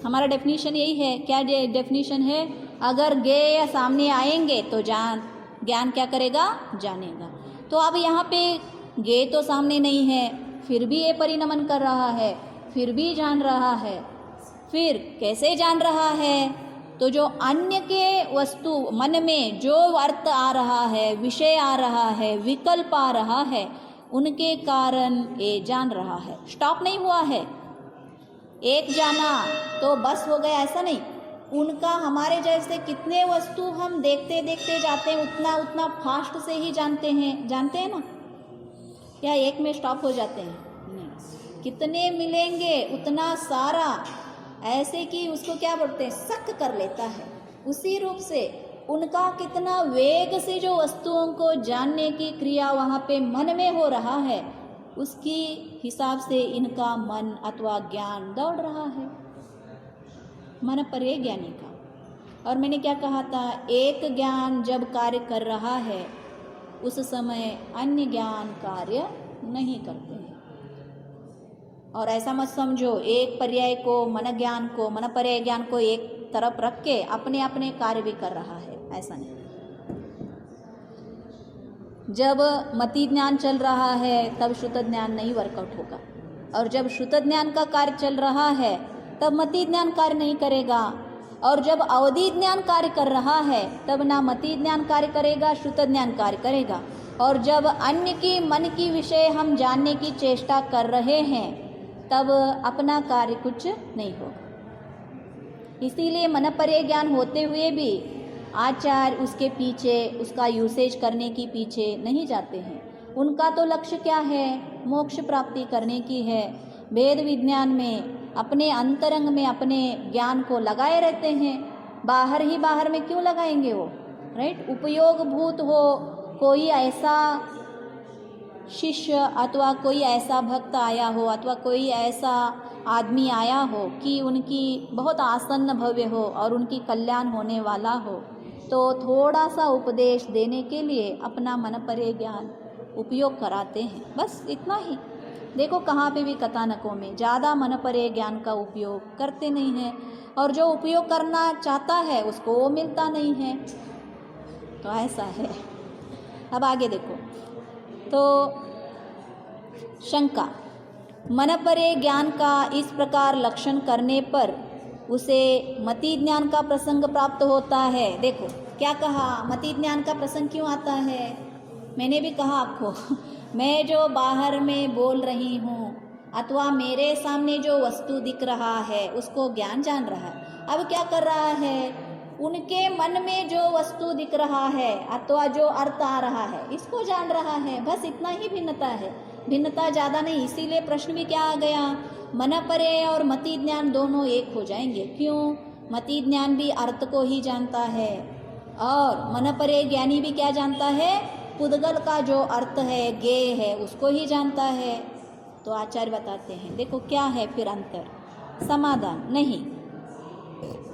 हमारा डेफिनेशन यही है। क्या डेफिनेशन है? अगर ज्ञेय सामने आएंगे तो ज्ञान क्या करेगा? जानेगा। तो अब यहाँ पे ज्ञेय तो सामने नहीं है, फिर भी ये परिणमन कर रहा है, फिर भी जान रहा है। फिर कैसे जान रहा है? तो जो अन्य के वस्तु मन में जो अर्थ आ रहा है, विषय आ रहा है, विकल्प आ रहा है, उनके कारण ये जान रहा है। स्टॉप नहीं हुआ है, एक जाना तो बस हो गया, ऐसा नहीं। उनका हमारे जैसे कितने वस्तु हम देखते देखते जाते हैं, उतना उतना फास्ट से ही जानते हैं ना। या एक में स्टॉप हो जाते हैं? नहीं, कितने मिलेंगे उतना सारा, ऐसे कि उसको क्या बोलते हैं? शक कर लेता है। उसी रूप से उनका कितना वेग से जो वस्तुओं को जानने की क्रिया वहाँ पे मन में हो रहा है, उसकी हिसाब से इनका मन अथवा ज्ञान दौड़ रहा है, मन पर्याय ज्ञानी का। और मैंने क्या कहा था? एक ज्ञान जब कार्य कर रहा है उस समय अन्य ज्ञान कार्य नहीं करते हैं। और ऐसा मत समझो एक पर्याय को, मन ज्ञान को, मन पर्याय ज्ञान को एक तरफ रख के अपने अपने कार्य भी कर रहा है, ऐसा नहीं। जब मति ज्ञान चल रहा है तब शुद्ध ज्ञान नहीं वर्कआउट होगा, और जब शुद्ध ज्ञान का कार्य चल रहा है तब मति ज्ञान कार्य नहीं करेगा। और जब अवधि ज्ञान कार्य कर रहा है तब ना मति ज्ञान कार्य करेगा, शुद्ध ज्ञान कार्य करेगा। और जब अन्य की मन की विषय हम जानने की चेष्टा कर रहे हैं तब अपना कार्य कुछ नहीं होगा। इसीलिए मन पर्याय ज्ञान होते हुए भी आचार्य उसके पीछे, उसका यूसेज करने की पीछे नहीं जाते हैं। उनका तो लक्ष्य क्या है? मोक्ष प्राप्ति करने की है। वेद विज्ञान में अपने अंतरंग में अपने ज्ञान को लगाए रहते हैं। बाहर ही बाहर में क्यों लगाएंगे वो? राइट, उपयोगभूत हो, कोई ऐसा शिष्य अथवा कोई ऐसा भक्त आया हो अथवा कोई ऐसा आदमी आया हो कि उनकी बहुत आसन्न भव्य हो और उनकी कल्याण होने वाला हो, तो थोड़ा सा उपदेश देने के लिए अपना मन पर्याय ज्ञान उपयोग कराते हैं, बस इतना ही। देखो कहाँ पे भी कथानकों में ज़्यादा मन पर्याय ज्ञान का उपयोग करते नहीं हैं, और जो उपयोग करना चाहता है उसको वो मिलता नहीं है। तो ऐसा है। अब आगे देखो, तो शंका, मनपरे ज्ञान का इस प्रकार लक्षण करने पर उसे मति ज्ञान का प्रसंग प्राप्त होता है। देखो क्या कहा, मति ज्ञान का प्रसंग क्यों आता है? मैंने भी कहा आपको मैं जो बाहर में बोल रही हूँ अथवा मेरे सामने जो वस्तु दिख रहा है उसको ज्ञान जान रहा है। अब क्या कर रहा है, उनके मन में जो वस्तु दिख रहा है अथवा जो अर्थ आ रहा है इसको जान रहा है, बस इतना ही भिन्नता है, भिन्नता ज़्यादा नहीं। इसीलिए प्रश्न भी क्या आ गया, मनपरे और मति ज्ञान दोनों एक हो जाएंगे। क्यों? मति ज्ञान भी अर्थ को ही जानता है और मनपरे ज्ञानी भी क्या जानता है, पुद्गल का जो अर्थ है, ज्ञेय है, उसको ही जानता है। तो आचार्य बताते हैं, देखो क्या है फिर अंतर। समाधान नहीं,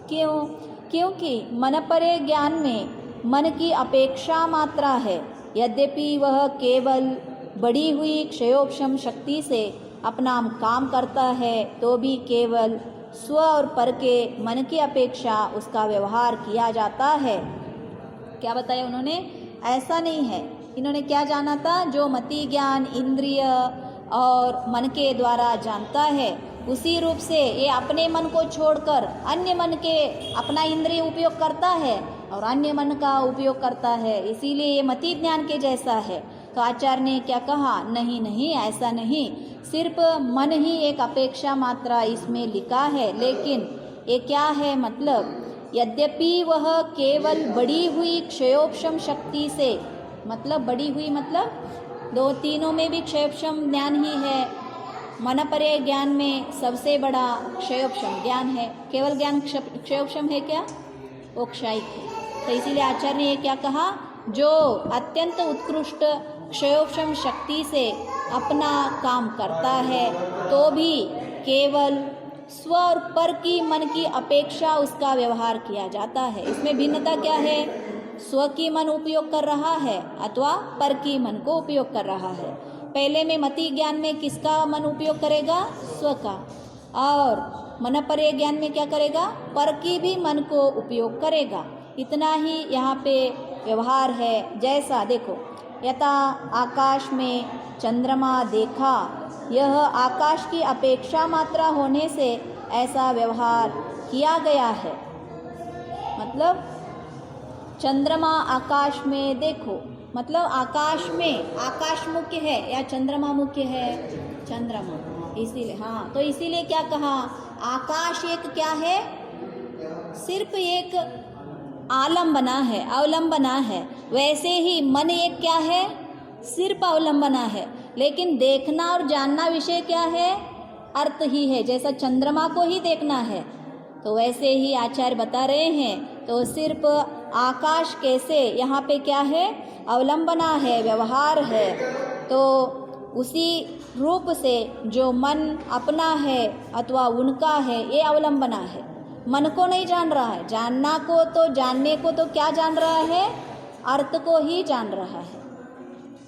क्यों? क्योंकि मनपरे ज्ञान में मन की अपेक्षा मात्रा है, यद्यपि वह केवल बढ़ी हुई क्षयोपशम शक्ति से अपना काम करता है तो भी केवल स्व और पर के मन की अपेक्षा उसका व्यवहार किया जाता है। क्या बताया उन्होंने? ऐसा नहीं है। इन्होंने क्या जाना था, जो मति ज्ञान इंद्रिय और मन के द्वारा जानता है उसी रूप से ये अपने मन को छोड़कर अन्य मन के अपना इंद्रिय उपयोग करता है और अन्य मन का उपयोग करता है, इसीलिए ये मति ज्ञान के जैसा है। तो आचार्य ने क्या कहा, नहीं नहीं ऐसा नहीं, सिर्फ मन ही एक अपेक्षा मात्रा इसमें लिखा है, लेकिन ये क्या है मतलब, यद्यपि वह केवल बढ़ी हुई क्षयोपशम शक्ति से, मतलब बढ़ी हुई मतलब दो तीनों में भी क्षयोपशम ज्ञान ही है। मनपरे ज्ञान में सबसे बड़ा क्षयोपशम ज्ञान है, केवल ज्ञान क्षयोपशम है क्या, वो क्षयिक है। तो इसीलिए आचार्य ने ये क्या कहा, जो अत्यंत उत्कृष्ट क्षयोपशम शक्ति से अपना काम करता है तो भी केवल स्व और पर की मन की अपेक्षा उसका व्यवहार किया जाता है। इसमें भिन्नता क्या है, स्व की मन उपयोग कर रहा है अथवा पर की मन को उपयोग कर रहा है। पहले में मति ज्ञान में किसका मन उपयोग करेगा, स्व का, और मनपरे ज्ञान में क्या करेगा, पर की भी मन को उपयोग करेगा। इतना ही यहाँ पे व्यवहार है। जैसा देखो, यथा आकाश में चंद्रमा देखा, यह आकाश की अपेक्षा मात्रा होने से ऐसा व्यवहार किया गया है। मतलब चंद्रमा आकाश में देखो, मतलब आकाश में, आकाश मुख्य है या चंद्रमा मुख्य है, चंद्रमा, इसीलिए हाँ, तो इसीलिए क्या कहा, आकाश एक क्या है, सिर्फ एक आलम्बना है, अवलंबना है। वैसे ही मन एक क्या है, सिर्फ अवलंबना है, लेकिन देखना और जानना विषय क्या है, अर्थ ही है। जैसा चंद्रमा को ही देखना है तो वैसे ही आचार्य बता रहे हैं, तो सिर्फ आकाश कैसे, यहाँ पे क्या है, अवलंबना है, व्यवहार है। तो उसी रूप से जो मन अपना है अथवा उनका है, ये अवलंबना है। मन को नहीं जान रहा है, जानना को तो, जानने को तो क्या जान रहा है, अर्थ को ही जान रहा है,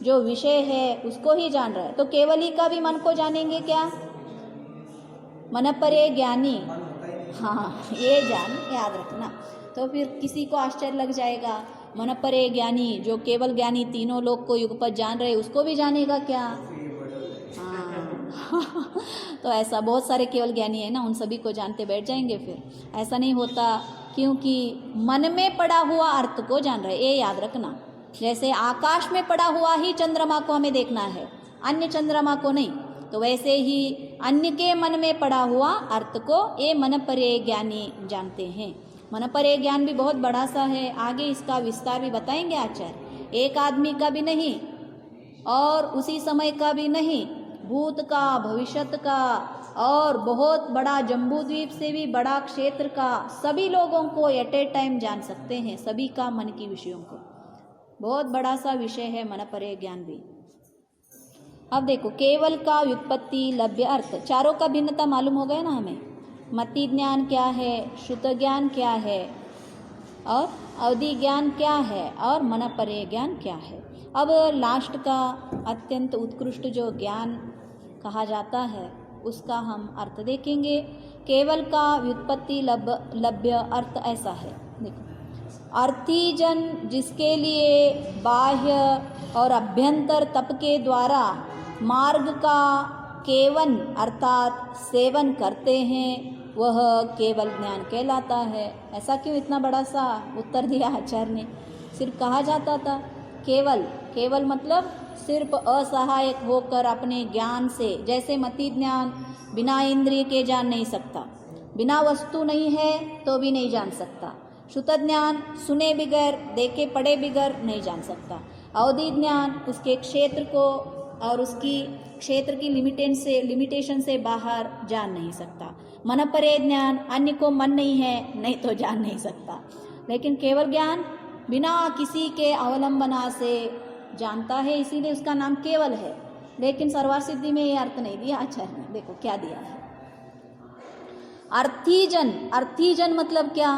जो विषय है उसको ही जान रहा है। तो केवली का भी मन को जानेंगे क्या, मनपरे ज्ञानी, हाँ ये जान याद रखना। तो फिर किसी को आश्चर्य लग जाएगा, मनपरे ज्ञानी जो केवल ज्ञानी तीनों लोग को युगपत जान रहे उसको भी जानेगा क्या, हाँ तो ऐसा बहुत सारे केवल ज्ञानी है ना, उन सभी को जानते बैठ जाएंगे। फिर ऐसा नहीं होता, क्योंकि मन में पड़ा हुआ अर्थ को जान रहे, ये याद रखना। जैसे आकाश में पड़ा हुआ ही चंद्रमा को हमें देखना है, अन्य चंद्रमा को नहीं, तो वैसे ही अन्य के मन में पड़ा हुआ अर्थ को ये मनपरे ज्ञानी जानते हैं। मनपरे ज्ञान भी बहुत बड़ा सा है, आगे इसका विस्तार भी बताएंगे आचार्य। एक आदमी का भी नहीं और उसी समय का भी नहीं, भूत का, भविष्यत का और बहुत बड़ा जम्बूद्वीप से भी बड़ा क्षेत्र का सभी लोगों को एट ए टाइम जान सकते हैं, सभी का मन की विषयों को। बहुत बड़ा सा विषय है मनपरे ज्ञान भी। अब देखो, केवल का व्युत्पत्ति, लभ्य, अर्थ, चारों का भिन्नता मालूम हो गया ना हमें। मति ज्ञान क्या है, श्रुत ज्ञान क्या है और अवधि ज्ञान क्या है और मनपरे ज्ञान क्या है। अब लास्ट का अत्यंत उत्कृष्ट जो ज्ञान कहा जाता है उसका हम अर्थ देखेंगे। केवल का व्युत्पत्ति, लभ्य, अर्थ ऐसा है। देखो, अर्थी जन जिसके लिए बाह्य और अभ्यंतर तप के द्वारा मार्ग का केवल अर्थात सेवन करते हैं वह केवल ज्ञान कहलाता है। ऐसा क्यों इतना बड़ा सा उत्तर दिया आचार्य ने? सिर्फ कहा जाता था केवल, केवल मतलब सिर्फ असहायक होकर अपने ज्ञान से, जैसे मति ज्ञान बिना इंद्रिय के जान नहीं सकता, बिना वस्तु नहीं है तो भी नहीं जान सकता। श्रुत ज्ञान सुने बगैर, देखे पढ़े बगैर नहीं जान सकता। अवधि ज्ञान उसके क्षेत्र को और उसकी क्षेत्र की लिमिटेशन से बाहर जान नहीं सकता। मन परे ज्ञान, अन्य को मन नहीं है नहीं तो जान नहीं सकता। लेकिन केवल ज्ञान बिना किसी के अवलंबना से जानता है, इसीलिए उसका नाम केवल है। लेकिन सर्वार्थ सिद्धि में ये अर्थ नहीं दिया आचार्य ने, देखो क्या दिया है। अर्थी जन, अर्थी जन मतलब क्या?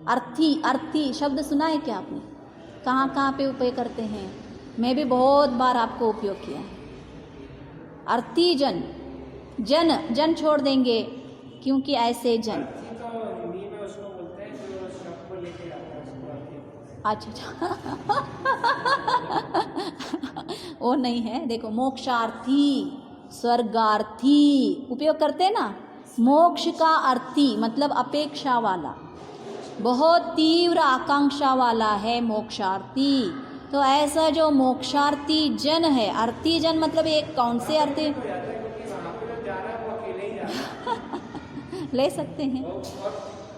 अर्थी, अर्थी शब्द सुना है क्या आपने? कहाँ कहाँ पे उपयोग करते हैं? मैं भी बहुत बार आपको उपयोग किया है। अर्थी जन, जन, जन छोड़ देंगे क्योंकि ऐसे जन। अच्छा वो नहीं है, देखो मोक्षार्थी, स्वर्गार्थी उपयोग करते हैं ना। मोक्ष का अर्थी मतलब अपेक्षा वाला, बहुत तीव्र आकांक्षा वाला है मोक्षार्थी। तो ऐसा जो मोक्षार्थी जन है, अर्थी जन मतलब एक कौन से अर्थी ले सकते हैं?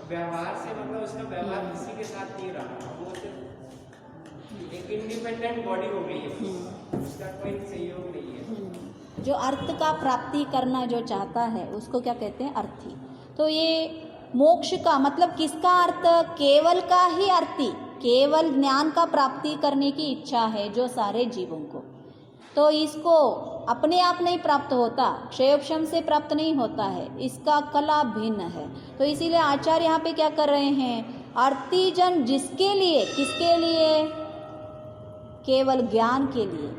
व्यवहार से मतलब उसका व्यवहार किसी के साथ नहीं रहा, वो सिर्फ एक इंडिपेंडेंट बॉडी हो गई है, उसका कोई सहयोग नहीं है। जो अर्थ का प्राप्ति करना जो चाहता है उसको क्या कहते हैं? अर्थी। तो ये मोक्ष का मतलब किसका अर्थ? केवल का ही अर्थी, केवल ज्ञान का प्राप्ति करने की इच्छा है जो सारे जीवों को। तो इसको अपने आप नहीं प्राप्त होता, क्षयोपशम से प्राप्त नहीं होता है, इसका कला भिन्न है। तो इसीलिए आचार्य यहाँ पे क्या कर रहे हैं? अर्थी जन जिसके लिए, किसके लिए? केवल ज्ञान के लिए,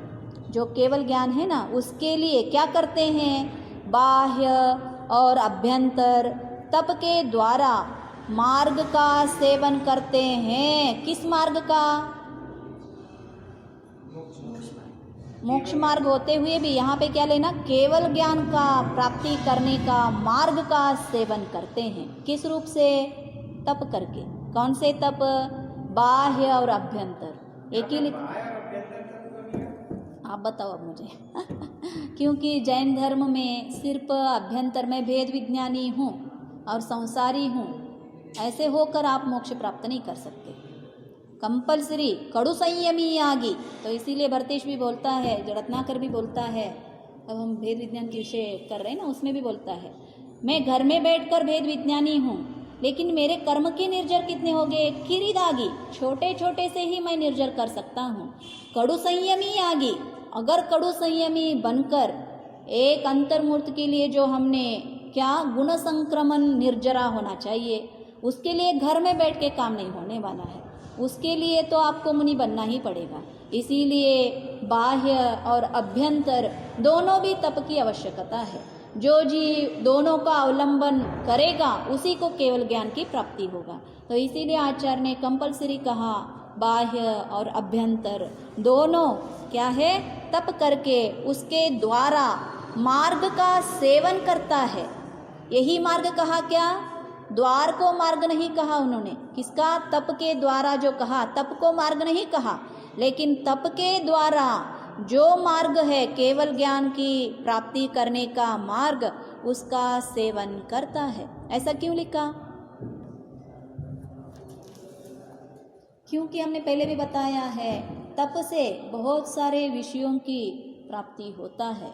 जो केवल ज्ञान है ना उसके लिए क्या करते हैं? बाह्य और अभ्यंतर तप के द्वारा मार्ग का सेवन करते हैं। किस मार्ग का? मोक्ष मार्ग होते हुए भी यहाँ पे क्या लेना? केवल ज्ञान का प्राप्ति करने का मार्ग का सेवन करते हैं। किस रूप से? तप करके। कौन से तप? बाह्य और अभ्यंतर एक ही आप बताओ अब मुझे क्योंकि जैन धर्म में सिर्फ अभ्यंतर में भेद विज्ञानी हूँ और संसारी हूँ, ऐसे होकर आप मोक्ष प्राप्त नहीं कर सकते। कंपलसरी कड़ु संयमी यागी। तो इसीलिए भरतेश भी बोलता है, रत्नाकर भी बोलता है, अब हम भेद विज्ञान के विषय कर रहे हैं ना, उसमें भी बोलता है मैं घर में बैठकर भेद विज्ञानी हूँ लेकिन मेरे कर्म के निर्जर कितने हो गए? किरीदागी, छोटे छोटे से ही मैं निर्जर कर सकता हूँ। कड़ु संयमी यागी, अगर कड़ु संयमी बनकर एक अंतर्मूर्त के लिए जो हमने क्या गुण संक्रमण निर्जरा होना चाहिए, उसके लिए घर में बैठ के काम नहीं होने वाला है, उसके लिए तो आपको मुनि बनना ही पड़ेगा। इसीलिए बाह्य और अभ्यंतर दोनों भी तप की आवश्यकता है। जो जीव दोनों का अवलंबन करेगा उसी को केवल ज्ञान की प्राप्ति होगा। तो इसीलिए आचार्य ने कंपलसरी कहा बाह्य और अभ्यंतर दोनों क्या है? तप करके उसके द्वारा मार्ग का सेवन करता है। यही मार्ग कहा क्या? द्वार को मार्ग नहीं कहा उन्होंने। किसका? तप के द्वारा जो कहा, तप को मार्ग नहीं कहा, लेकिन तप के द्वारा जो मार्ग है केवल ज्ञान की प्राप्ति करने का मार्ग, उसका सेवन करता है। ऐसा क्यों लिखा? क्योंकि हमने पहले भी बताया है तप से बहुत सारे विषयों की प्राप्ति होता है।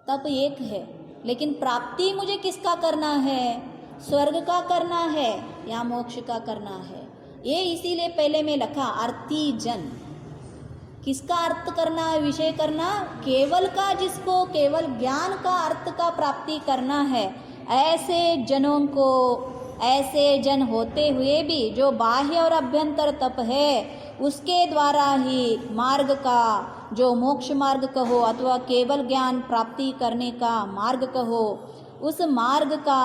तप एक है लेकिन प्राप्ति मुझे किसका करना है? स्वर्ग का करना है या मोक्ष का करना है? ये इसीलिए पहले में लिखा अर्थी जन। किसका अर्थ करना है? विषय करना केवल का, जिसको केवल ज्ञान का अर्थ का प्राप्ति करना है। ऐसे जनों को, ऐसे जन होते हुए भी जो बाह्य और अभ्यंतर तप है उसके द्वारा ही मार्ग का, जो मोक्ष मार्ग कहो अथवा केवल ज्ञान प्राप्ति करने का मार्ग कहो, उस मार्ग का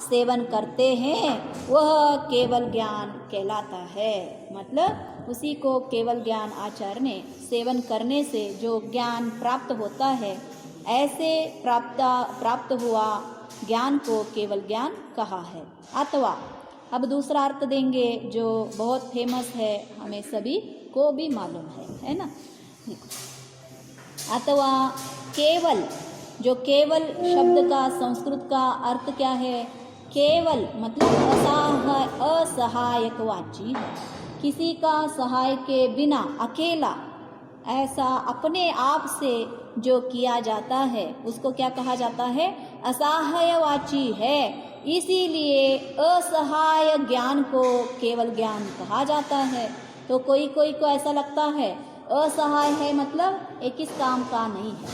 सेवन करते हैं वह केवल ज्ञान कहलाता है। मतलब उसी को केवल ज्ञान आचार्य ने सेवन करने से जो ज्ञान प्राप्त होता है, ऐसे प्राप्त हुआ ज्ञान को केवल ज्ञान कहा है। अथवा अब दूसरा अर्थ देंगे जो बहुत फेमस है, हमें सभी को भी मालूम है ना। अथवा केवल, जो केवल शब्द का संस्कृत का अर्थ क्या है? केवल मतलब असहायक वाची है, किसी का सहाय के बिना अकेला ऐसा अपने आप से जो किया जाता है उसको क्या कहा जाता है? असहायवाची है। इसीलिए असहाय ज्ञान को केवल ज्ञान कहा जाता है। तो कोई कोई को ऐसा लगता है असहाय है मतलब एक किस काम का नहीं है,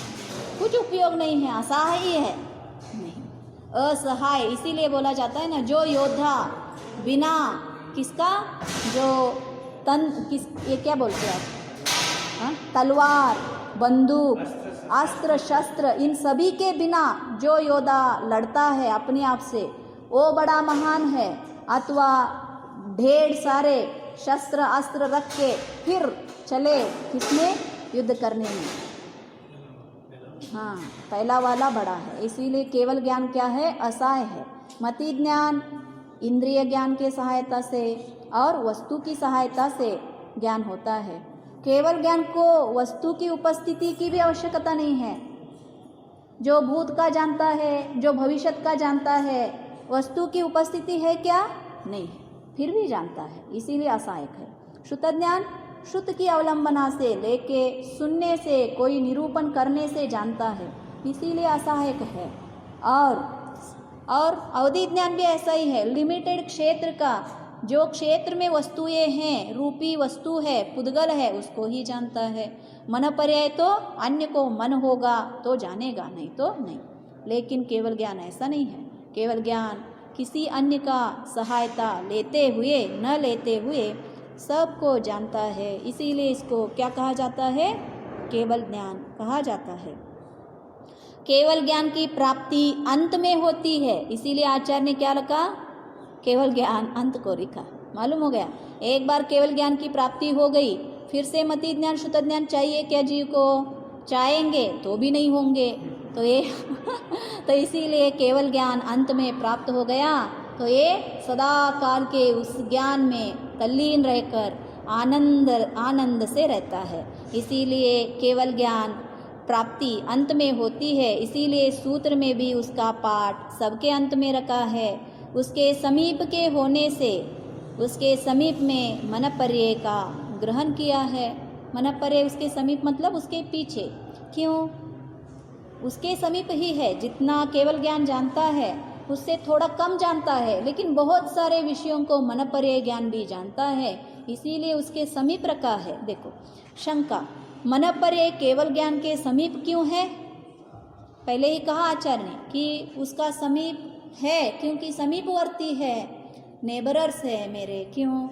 कुछ उपयोग नहीं है, असहाय है, नहीं, असहाय इसीलिए बोला जाता है ना, जो योद्धा बिना किसका, जो ये क्या बोलते हैं आप, तलवार, बंदूक, अस्त्र शस्त्र, इन सभी के बिना जो योद्धा लड़ता है अपने आप से, वो बड़ा महान है। अथवा ढेर सारे शस्त्र अस्त्र रख के फिर चले किसमें? युद्ध करने में, हाँ, पहला वाला बड़ा है। इसीलिए केवल ज्ञान क्या है? असहाय है। मति ज्ञान इंद्रिय ज्ञान के सहायता से और वस्तु की सहायता से ज्ञान होता है। केवल ज्ञान को वस्तु की उपस्थिति की भी आवश्यकता नहीं है। जो भूत का जानता है, जो भविष्य का जानता है, वस्तु की उपस्थिति है क्या? नहीं, फिर भी जानता है, इसीलिए असहायक है। श्रुत ज्ञान श्रुत की अवलंबना से लेके सुनने से, कोई निरूपण करने से जानता है, इसीलिए असहायक है। और अवधि ज्ञान भी ऐसा ही है, लिमिटेड क्षेत्र का, जो क्षेत्र में वस्तुएं हैं, रूपी वस्तु है, पुद्गल है, उसको ही जानता है। मन पर्याय तो अन्य को मन होगा तो जानेगा, नहीं तो नहीं। लेकिन केवल ज्ञान ऐसा नहीं है। केवल ज्ञान किसी अन्य का सहायता लेते हुए न लेते हुए सबको जानता है, इसीलिए इसको क्या कहा जाता है? केवल ज्ञान कहा जाता है। केवल ज्ञान की प्राप्ति अंत में होती है, इसीलिए आचार्य ने क्या लिखा? केवल ज्ञान अंत को लिखा। मालूम हो गया? एक बार केवल ज्ञान की प्राप्ति हो गई, फिर से मति ज्ञान श्रुत ज्ञान चाहिए क्या जीव को? चाहेंगे तो भी नहीं होंगे। तो ये तो इसीलिए केवल ज्ञान अंत में प्राप्त हो गया तो ये सदा काल के उस ज्ञान में तल्लीन रहकर आनंद से रहता है। इसीलिए केवल ज्ञान प्राप्ति अंत में होती है, इसीलिए सूत्र में भी उसका पाठ सबके अंत में रखा है। उसके समीप के होने से उसके समीप में मनपर्य का ग्रहण किया है। मनपर्य उसके समीप मतलब उसके पीछे, क्यों? उसके समीप ही है। जितना केवल ज्ञान जानता है उससे थोड़ा कम जानता है, लेकिन बहुत सारे विषयों को मनपर्य ज्ञान भी जानता है, इसीलिए उसके समीप रखा है। देखो शंका, मनपर्य केवल ज्ञान के समीप क्यों है? पहले ही कहा आचार्य ने कि उसका समीप है क्योंकि समीपवर्ती है, नेबरर्स है मेरे, क्यों?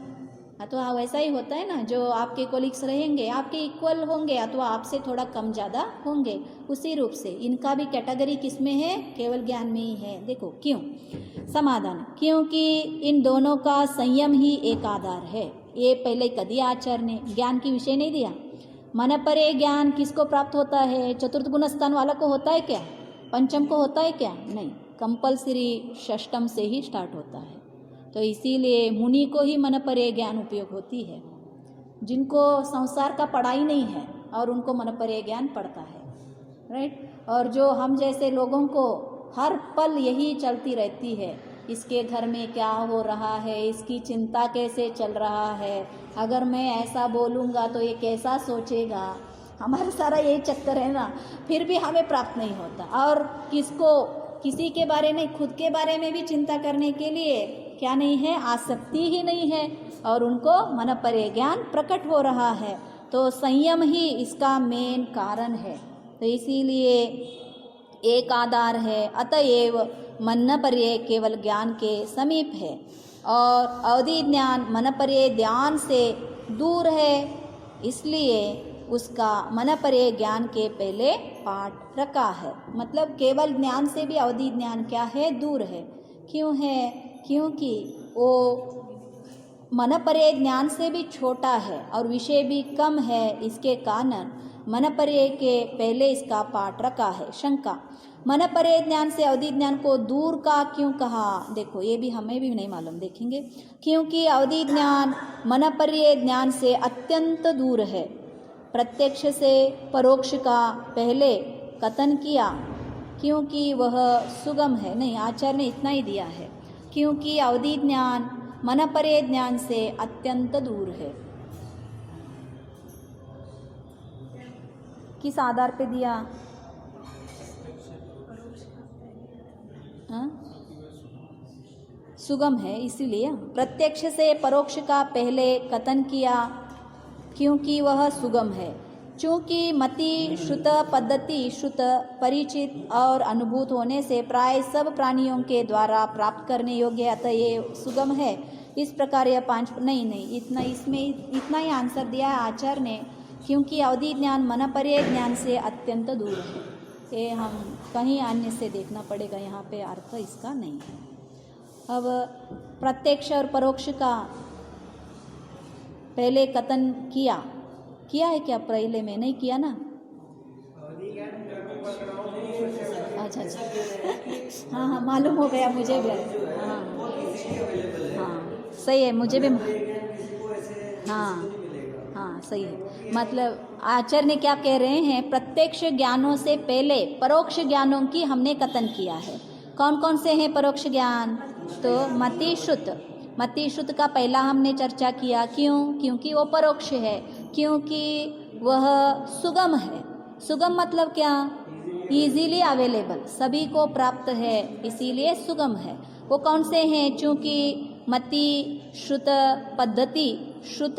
अथवा वैसा ही होता है ना, जो आपके कोलिग्स रहेंगे आपके इक्वल होंगे अथवा आपसे थोड़ा कम ज़्यादा होंगे, उसी रूप से इनका भी कैटेगरी किस में है? केवल ज्ञान में ही है। देखो क्यों? समाधान, क्योंकि इन दोनों का संयम ही एक आधार है। ये पहले कदी आचार्य ने ज्ञान की विषय नहीं दिया। मनपर्य ज्ञान किसको प्राप्त होता है? चतुर्थ गुण स्थान वाला को होता है क्या? पंचम को होता है क्या? नहीं, कंपलसरी षष्टम से ही स्टार्ट होता है। तो इसीलिए मुनि को ही मनपर्य ज्ञान उपयोग होती है, जिनको संसार का पढ़ाई नहीं है और उनको मनपर्य ज्ञान पड़ता है, राइट। और जो हम जैसे लोगों को हर पल यही चलती रहती है, इसके घर में क्या हो रहा है, इसकी चिंता कैसे चल रहा है, अगर मैं ऐसा बोलूँगा तो ये कैसा सोचेगा, हमारा सारा यही चक्कर है ना, फिर भी हमें प्राप्त नहीं होता। और किसी के बारे में, खुद के बारे में भी चिंता करने के लिए क्या नहीं है? आसक्ति ही नहीं है, और उनको मनपर्य ज्ञान प्रकट हो रहा है। तो संयम ही इसका मेन कारण है। तो इसीलिए एक आधार है, अतएव मनपर्य केवल ज्ञान के समीप है और अवधि ज्ञान मनपर्य ध्यान से दूर है, इसलिए उसका मनपर्य ज्ञान के पहले पाठ रखा है। मतलब केवल ज्ञान से भी अवधि ज्ञान क्या है? दूर है। क्यों है? क्योंकि वो मनपर्य ज्ञान से भी छोटा है और विषय भी कम है। इसके कारण मनपर्य के पहले इसका पाठ रखा है। शंका, मनपर्य ज्ञान से अवधि ज्ञान को दूर का क्यों कहा? देखो ये भी हमें भी नहीं मालूम, देखेंगे। क्योंकि अवधि ज्ञान मनपर्य ज्ञान से अत्यंत दूर है। प्रत्यक्ष से परोक्ष का पहले कथन किया क्योंकि वह सुगम है। नहीं, आचार्य ने इतना ही दिया है, क्योंकि अवधि ज्ञान मनपर्य ज्ञान से अत्यंत दूर है। किस आधार पे दिया? हाँ? सुगम है इसीलिए। प्रत्यक्ष से परोक्ष का पहले कथन किया क्योंकि वह सुगम है। चूँकि मति श्रुत पद्धति श्रुत परिचित और अनुभूत होने से प्राय सब प्राणियों के द्वारा प्राप्त करने योग्य है, अतः ये सुगम है। इस प्रकार यह पांच नहीं इतना, इसमें इतना ही आंसर दिया है आचार्य ने, क्योंकि अवधि ज्ञान मनपर्य ज्ञान से अत्यंत दूर है। ये हम कहीं अन्य से देखना पड़ेगा, यहाँ पे अर्थ इसका नहीं है। अब प्रत्यक्ष और परोक्ष का पहले कथन किया है क्या? पहले में नहीं किया ना? अच्छा, हाँ मालूम हो गया मुझे भी। हाँ सही है, मुझे भी। हाँ सही है। मतलब आचार्य ने क्या कह रहे हैं? प्रत्यक्ष ज्ञानों से पहले परोक्ष ज्ञानों की हमने कथन किया है। कौन कौन से हैं परोक्ष ज्ञान? तो मति श्रुत का पहला हमने चर्चा किया। क्योंकि वो परोक्ष है, क्योंकि वह सुगम है। सुगम मतलब क्या? इजीली अवेलेबल, सभी को प्राप्त है, इसीलिए सुगम है। वो कौन से हैं? चूँकि मति श्रुत पद्धति श्रुत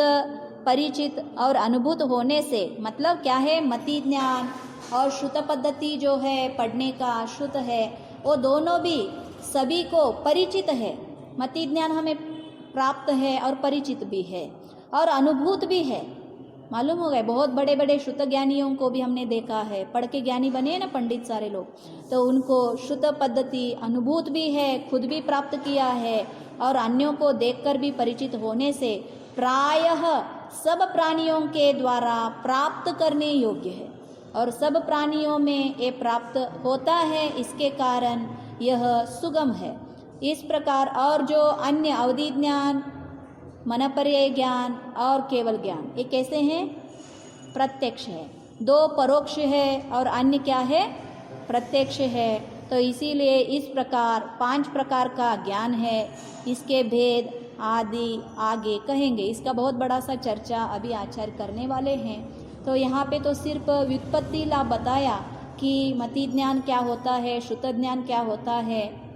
परिचित और अनुभूत होने से, मतलब क्या है? मति ज्ञान और श्रुत पद्धति जो है पढ़ने का श्रुत है, वो दोनों भी सभी को परिचित है। मति ज्ञान हमें प्राप्त है और परिचित भी है और अनुभूत भी है। मालूम हो गए, बहुत बड़े बड़े श्रुत ज्ञानियों को भी हमने देखा है, पढ़ के ज्ञानी बने हैं ना पंडित सारे लोग, तो उनको श्रुत पद्धति अनुभूत भी है, खुद भी प्राप्त किया है और अन्यों को देखकर भी परिचित होने से प्रायः सब प्राणियों के द्वारा प्राप्त करने योग्य है और सब प्राणियों में ये प्राप्त होता है। इसके कारण यह सुगम है। इस प्रकार और जो अन्य अवधि ज्ञान, मनपर्य ज्ञान और केवल ज्ञान, ये कैसे हैं? प्रत्यक्ष है। दो परोक्ष है और अन्य क्या है? प्रत्यक्ष है। तो इसीलिए इस प्रकार 5 प्रकार का ज्ञान है। इसके भेद आदि आगे कहेंगे। इसका बहुत बड़ा सा चर्चा अभी आचार्य करने वाले हैं। तो यहाँ पे तो सिर्फ व्युत्पत्ति लाभ बताया कि मति ज्ञान क्या होता है, श्रुत ज्ञान क्या होता है,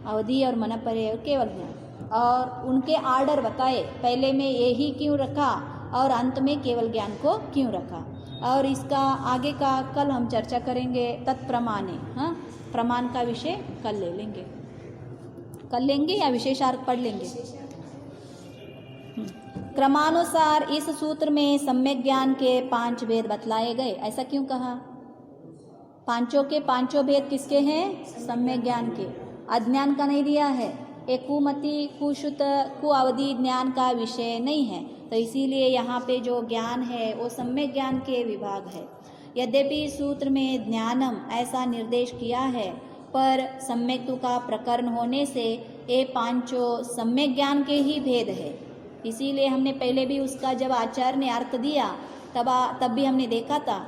अवधि और मनपर्य और केवल ज्ञान, और उनके आर्डर बताए। पहले में यही क्यों रखा और अंत में केवल ज्ञान को क्यों रखा, और इसका आगे का कल हम चर्चा करेंगे। तत्प्रमाणे, हाँ, प्रमाण का विषय कल ले लेंगे या विशेषार्थ पढ़ लेंगे। क्रमानुसार इस सूत्र में सम्यक ज्ञान के 5 भेद बतलाए गए। ऐसा क्यों कहा? पांचों के पांचों भेद किसके हैं? सम्यक ज्ञान के। अज्ञान का नहीं दिया है। एक कुमति कुश्रुत कुअवधि ज्ञान का विषय नहीं है, तो इसीलिए यहाँ पे जो ज्ञान है वो सम्यक ज्ञान के विभाग है। यद्यपि सूत्र में ज्ञानम ऐसा निर्देश किया है, पर सम्यक्त्व का प्रकरण होने से ये पांचों सम्यक ज्ञान के ही भेद है। इसीलिए हमने पहले भी उसका जब आचार्य ने अर्थ दिया तब भी हमने देखा था,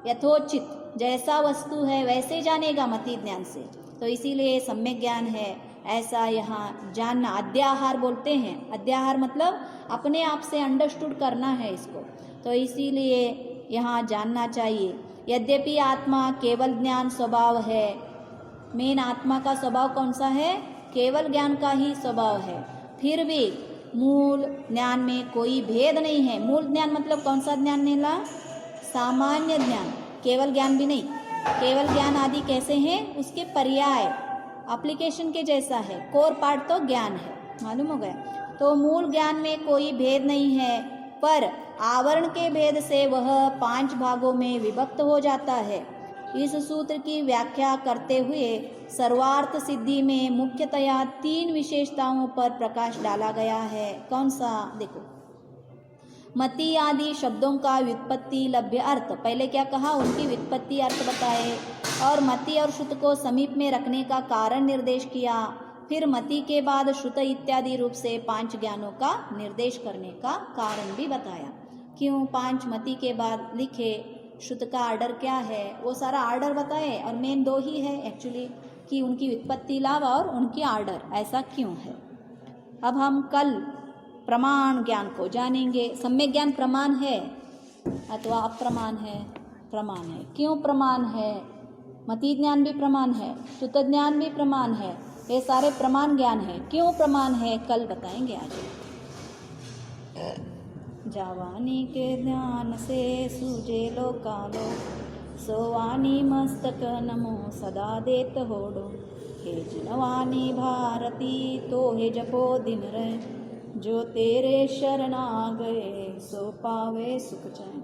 यथोचित जैसा वस्तु है वैसे जानेगा मति ज्ञान से, तो इसीलिए सम्यक ज्ञान है ऐसा यहाँ जानना। अध्याहार बोलते हैं। अध्याहार मतलब अपने आप से अंडरस्टूड करना है इसको, तो इसीलिए यहाँ जानना चाहिए। यद्यपि आत्मा केवल ज्ञान स्वभाव है, मेन आत्मा का स्वभाव कौन सा है? केवल ज्ञान का ही स्वभाव है, फिर भी मूल ज्ञान में कोई भेद नहीं है। मूल ज्ञान मतलब कौन सा ज्ञान लेना? सामान्य ज्ञान, केवल ज्ञान भी नहीं। केवल ज्ञान आदि कैसे हैं? उसके पर्याय एप्लीकेशन के जैसा है। कोर पार्ट तो ज्ञान है, मालूम हो गया। तो मूल ज्ञान में कोई भेद नहीं है, पर आवरण के भेद से वह 5 भागों में विभक्त हो जाता है। इस सूत्र की व्याख्या करते हुए सर्वार्थ सिद्धि में मुख्यतया 3 विशेषताओं पर प्रकाश डाला गया है। कौन सा? देखो, मति आदि शब्दों का व्युत्पत्ति लभ्य अर्थ, पहले क्या कहा, उनकी व्युत्पत्ति अर्थ बताए, और मति और श्रुत को समीप में रखने का कारण निर्देश किया। फिर मति के बाद श्रुत इत्यादि रूप से 5 ज्ञानों का निर्देश करने का कारण भी बताया। क्यों 5 मति के बाद लिखे, श्रुत का आर्डर क्या है, वो सारा आर्डर बताए, और मेन 2 ही है एक्चुअली, कि उनकी व्युत्पत्ति लाभ और उनकी आर्डर, ऐसा क्यों है। अब हम कल प्रमाण ज्ञान को जानेंगे। सम्यक ज्ञान प्रमाण है अथवा अप्रमाण है? प्रमाण है। क्यों प्रमाण है? मति ज्ञान भी प्रमाण है, श्रुत ज्ञान भी प्रमाण है, ये सारे प्रमाण ज्ञान है। क्यों प्रमाण है, कल बताएंगे आज। जावानी के ध्यान से सूझे लो कालो, सोवानी मस्तक नमो सदा देत होड़ो, हे जिनवानी भारती तो हे जपो दिन रहे, जो तेरे शरण आ गए सो पावे सुख चैन।